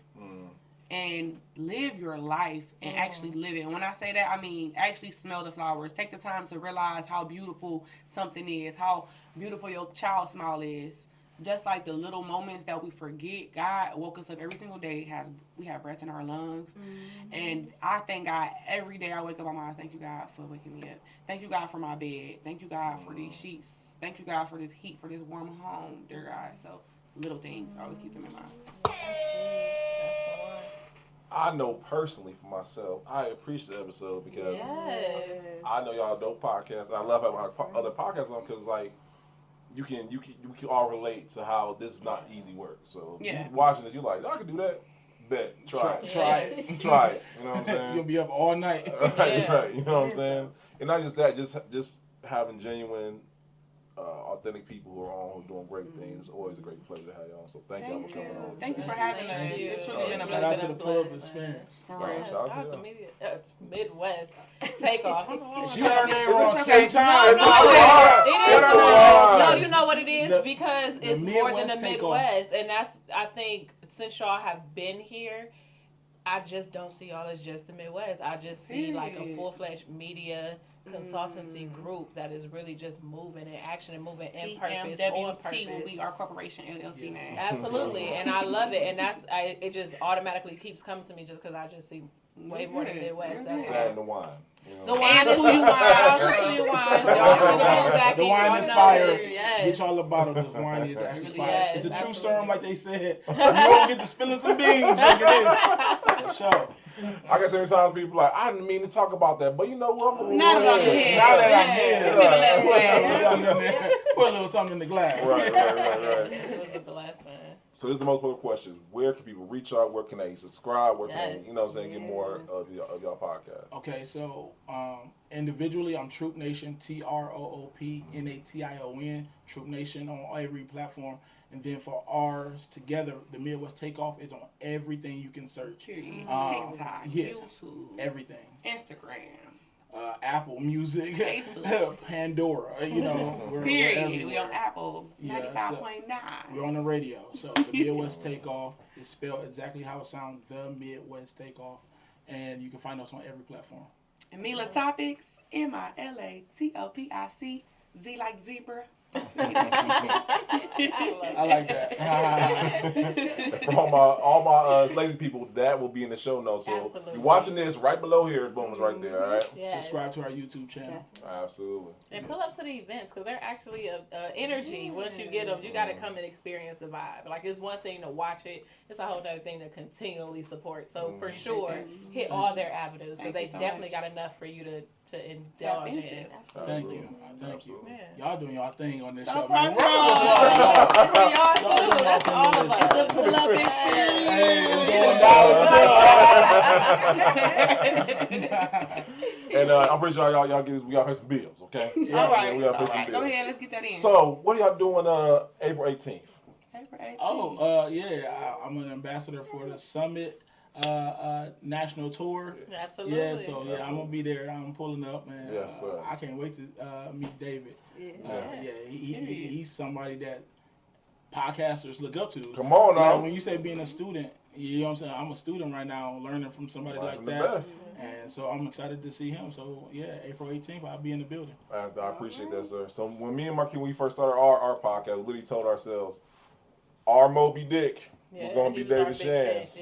E: And live your life and actually live it. And when I say that, I mean actually smell the flowers. Take the time to realize how beautiful something is, how beautiful your child's smile is. Just like the little moments that we forget, God woke us up every single day. We have breath in our lungs. And I thank God every day I wake up. I thank you, God, for waking me up. Thank you, God, for my bed. Thank you, God, for these sheets. Thank you, God, for this heat, for this warm home, dear God. So little things, I always keep them in mind.
F: I know personally for myself, I appreciate the episode because I know y'all dope podcasts, and I love having other podcasts on because, like, you can all relate to how this is not easy work. So you watching this, you're like, I can do that. Bet. Try it.
D: Try it.
F: Try it. You know what I'm saying?
D: You're gonna be up all night.
F: Right. You know what I'm saying? And not just that, just having genuine authentic people who are on, doing great things. It's always a great pleasure to have y'all on. So thank y'all for coming on.
E: Thank you for having us. It's truly been a
D: Shout out to
E: blessing.
D: the Pull-Up Experience.
F: Shout out to
C: Midwest Takeoff.
D: She heard her name wrong
E: okay.
D: 2 times.
C: No, you know what it is? Because it's more than the Midwest. And that's, I think, since y'all have been here, I just don't see y'all as just the Midwest. I just see like a full-fledged media consultancy group that is really just moving in action and moving in purpose, on purpose.
E: will be our corporation LLC name.
C: Absolutely, and I love it, and it just automatically keeps coming to me just because I just see way more than Midwest. That's
F: And the wine.
C: the wine is who you wine.
D: The wine is fire. Get y'all a bottle. This wine is actually fire. It's a true serum, like they said. You don't get to spilling some beans. Drinking this. For sure.
F: I got to tell people like, I didn't mean to talk about that, but you know what?
E: Now that I'm here.
D: Put a little something in the glass.
F: Right.
C: It was a blessing.
F: So this is the most important question. Where can people reach out? Where can they subscribe? Where can they, you know what I'm saying, get more of y'all podcast?
D: Okay, so individually, I'm Troop Nation, TROOPNATION, Troop Nation on every platform. And then for ours together, the Midwest Takeoff is on everything you can search.
E: TikTok, YouTube,
D: everything.
E: Instagram.
D: Apple Music,
E: Facebook,
D: Pandora, you know.
E: Period. We on Apple 95.9.
D: We're on the radio. So the Midwest Takeoff is spelled exactly how it sounds, the Midwest Takeoff. And you can find us on every platform.
E: And Mila Topicz, MILATOPIC, Z like zebra.
D: I like that.
F: For all my lazy people, that will be in the show notes. So you're watching this right below here. Boom, is right there. All right.
C: Yes.
D: Subscribe to our YouTube channel.
F: Absolutely.
C: And pull up to the events because they're actually a energy. Once you get them, you got to come and experience the vibe. Like it's one thing to watch it; it's a whole other thing to continually support. So for sure, hit all their avenues because they definitely got enough for you to indulge in.
D: Thank you.
C: Man.
D: Y'all doing y'all thing on this show.
C: For y'all too. That's all of us.
E: The Pull-Up Experience.
F: And I'm pretty sure y'all get this. We got to pay some bills, okay?
E: All right.
F: We got to pay some bills.
E: Go ahead. Let's get that in.
F: So, what are y'all doing April 18th?
E: April 18th.
D: I'm an ambassador for the Summit national tour.
C: Absolutely.
D: Yeah, so I'm gonna be there. I'm pulling up, man.
F: Yes, sir.
D: I can't wait to meet David. He's somebody that podcasters look up to.
F: Come on now.
D: Like when you say being a student, you know what I'm saying? I'm a student right now, learning from somebody like that.
F: Best.
D: And so I'm excited to see him. So April 18th, I'll be in the building.
F: I appreciate that, sir. So when me and Marky, when we first started our podcast, we literally told ourselves, our Moby Dick was going to be David Shands.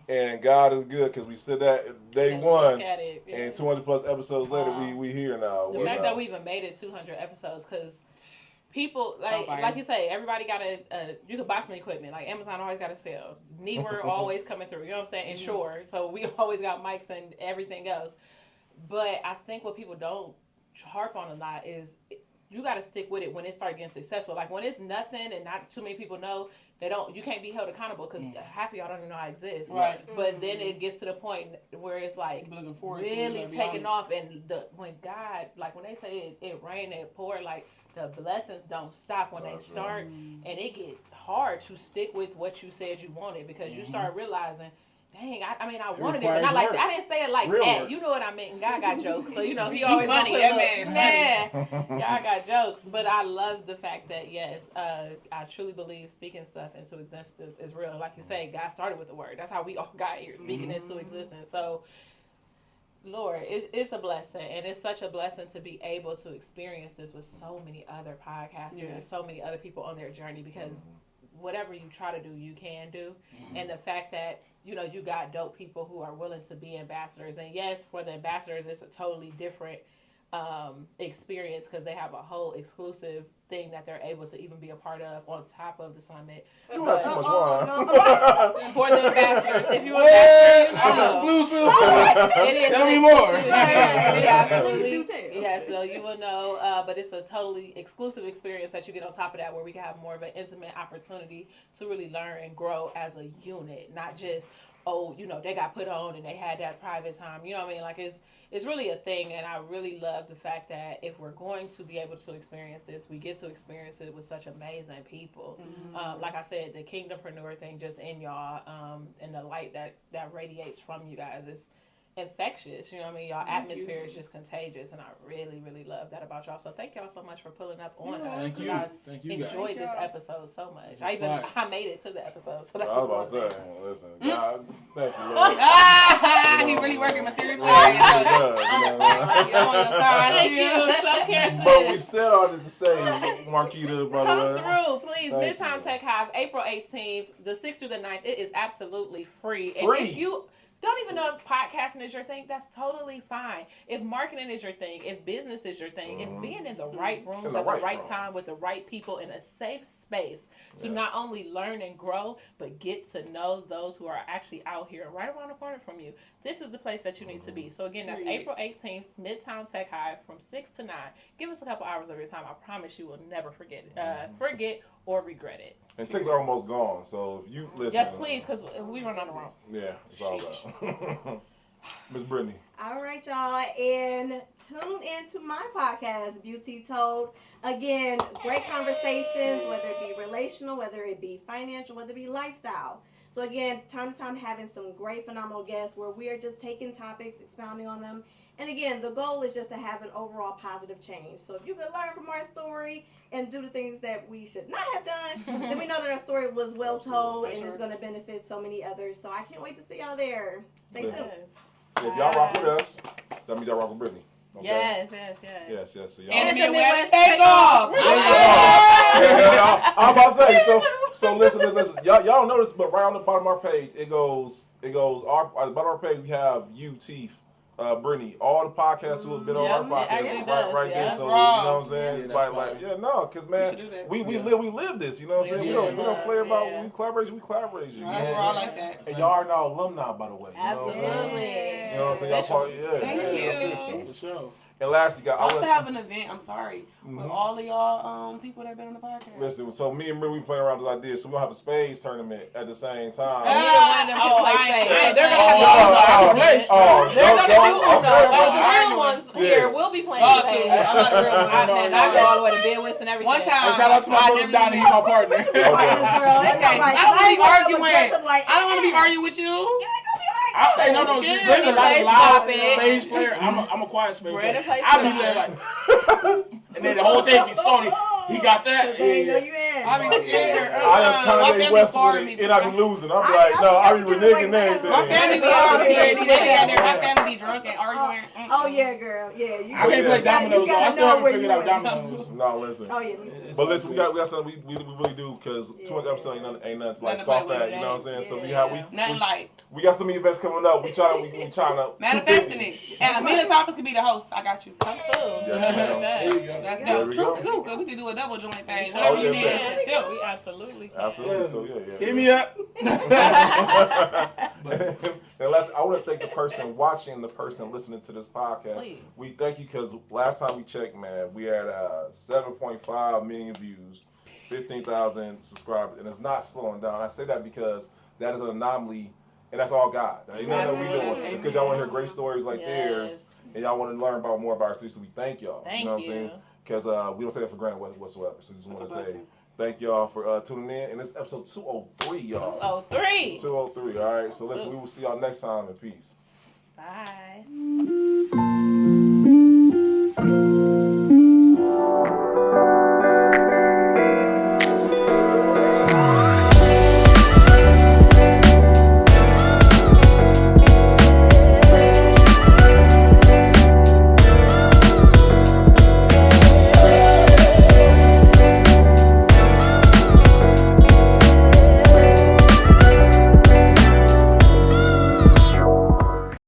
F: And God is good because we said that day one. And 200 plus episodes later, we here now.
C: The fact that we even made it 200 episodes because people, like you say, everybody got you could buy some equipment. Like Amazon always got to sell. We're always coming through. You know what I'm saying? And sure. So we always got mics and everything else. But I think what people don't harp on a lot is you got to stick with it when it starts getting successful. Like when it's nothing and not too many people know, you can't be held accountable because half of y'all don't even know I exist.
E: Right.
C: But then it gets to the point where it's like really taking off, and when God, like when they say it rained and it poured, like the blessings don't stop when they start, and it get hard to stick with what you said you wanted because you start realizing, dang, I wanted it, but not like that. I didn't say it like that. Work. You know what I meant. And God got jokes, so he always
E: funny.
C: That man, God got jokes. But I love the fact that I truly believe speaking stuff into existence is real. Like you say, God started with the word. That's how we all got here, speaking into existence. So, Lord, it's a blessing, and it's such a blessing to be able to experience this with so many other podcasters and so many other people on their journey because. Whatever you try to do, you can do. And the fact that, you got dope people who are willing to be ambassadors. And yes, for the ambassadors, it's a totally different experience because they have a whole exclusive thing that they're able to even be a part of on top of the summit.
F: You have too much wine.
C: For the ambassadors. If you're an ambassador,
D: I'm exclusive. Tell me more.
C: Absolutely. Yeah, so you will know. But it's a totally exclusive experience that you get on top of that where we can have more of an intimate opportunity to really learn and grow as a unit, not just oh, you know, they got put on and they had that private time. You know what I mean? Like, it's really a thing, and I really love the fact that if we're going to be able to experience this, we get to experience it with such amazing people. Like I said, the kingdompreneur thing just in y'all, and the light that radiates from you guys is infectious. You know what I mean? Y'all atmosphere is just contagious, and I really, really love that about y'all. So thank y'all so much for pulling up on us.
D: Thank you.
C: I enjoyed this episode so much. I made it to the episode. So that
F: I was
C: was
F: about to say, listen, God, thank you, Lord.
E: He really working mysterious ways.
C: Thank you.
F: But we said all this to say, Marquita, by the
C: Come
F: way.
C: through, please.
F: Thank
C: Midtown Takeoff, April 18th, the 6th through the 9th. It is absolutely free. And
F: Free.
C: if you don't even know if podcasting is your thing, that's totally fine. If marketing is your thing, if business is your thing, if being in the right rooms at the right time with the right people in a safe space to not only learn and grow, but get to know those who are actually out here right around the corner from you, this is the place that you need to be. So again, that's April 18th, Midtown Tech High from 6 to 9. Give us a couple hours of your time. I promise you will never forget or regret it.
F: And tickets are almost gone, so if you listen.
C: Yes, please, because we run out of room.
F: Yeah, it's all about. Miss Brittany.
G: All right, y'all, and tune into my podcast, Beauty Told. Again, great conversations, whether it be relational, whether it be financial, whether it be lifestyle. So again, time to time having some great, phenomenal guests where we are just taking topics, expounding on them. And again, the goal is just to have an overall positive change. So if you could learn from our story and do the things that we should not have done, then we know that our story was well told and it's going to benefit so many others. So I can't wait to see y'all there. Stay tuned.
F: If y'all rock with us, that means y'all rock with Brittany. Okay? Yes. So y'all.
E: And the Midwest Takeoff.
F: I'm about to say, so listen. Y'all don't notice, but right on the bottom of our page, it goes, at the bottom of our page, we have you, Teef, Brittany, all the podcasts who have been on our podcast, right there. So you know what I'm saying? Because man, we live this. You know what I'm saying? We don't play about we collaboration. We collaborate.
E: That's why I like that.
F: And y'all are now alumni, by the way. You know what I'm saying?
C: Absolutely.
F: You know what I'm saying? Y'all part,
E: Thank you.
D: For sure.
F: And lastly,
E: I also have an event, I'm sorry, with all of y'all people that have been on the podcast.
F: Listen, so me and Brittany, we playing around this idea, so we're going to have a spades tournament at the same time.
C: Neither one of them can play spades. They're going to the real ones here will be playing spades. I go all the way to Midwest and everything.
E: One time.
D: Shout out to my brother Donnie, he's my partner.
E: I don't want to be arguing with you.
D: No, she's Brittany, like loud spades player. I'm a quiet spades player. I be there like, and then the whole tape be salty. He got that.
G: I
F: am Kanye West with it, and I be losing. I'm like, no, I be reneging everything.
E: My family be arguing. My family be drunk and arguing.
G: Oh yeah, girl. Yeah,
D: I can't play dominoes. I still haven't figured out dominoes.
F: No, listen.
G: Oh yeah.
F: But listen, we got something we really do because 200 episodes ain't nothing like Scarfat. You know what I'm saying? So we got some events coming up. We trying to
E: manifesting it. And Mila and Troop can be the host. I got you.
C: Come through.
F: Yes,
E: let's go. Troop too, because we can do a double joint thing. Whatever you need us to do.
C: We absolutely.
F: So
D: hit me up.
F: And I want to thank the person watching, the person listening to this podcast.
C: Please.
F: We thank you because last time we checked, man, we had 7.5 million views, 15,000 subscribers, and it's not slowing down. I say that because that is an anomaly, and that's all God. Ain't nothing that we doing. It's because y'all want to hear great stories like theirs, and y'all want to learn more about our city. So we thank y'all.
C: Thank
F: you know what I'm saying? Because we don't take that for granted whatsoever. So we just want to say thank y'all for tuning in. And this is episode 203, y'all. 203. All right. So listen, we will see y'all next time. In peace.
C: Bye.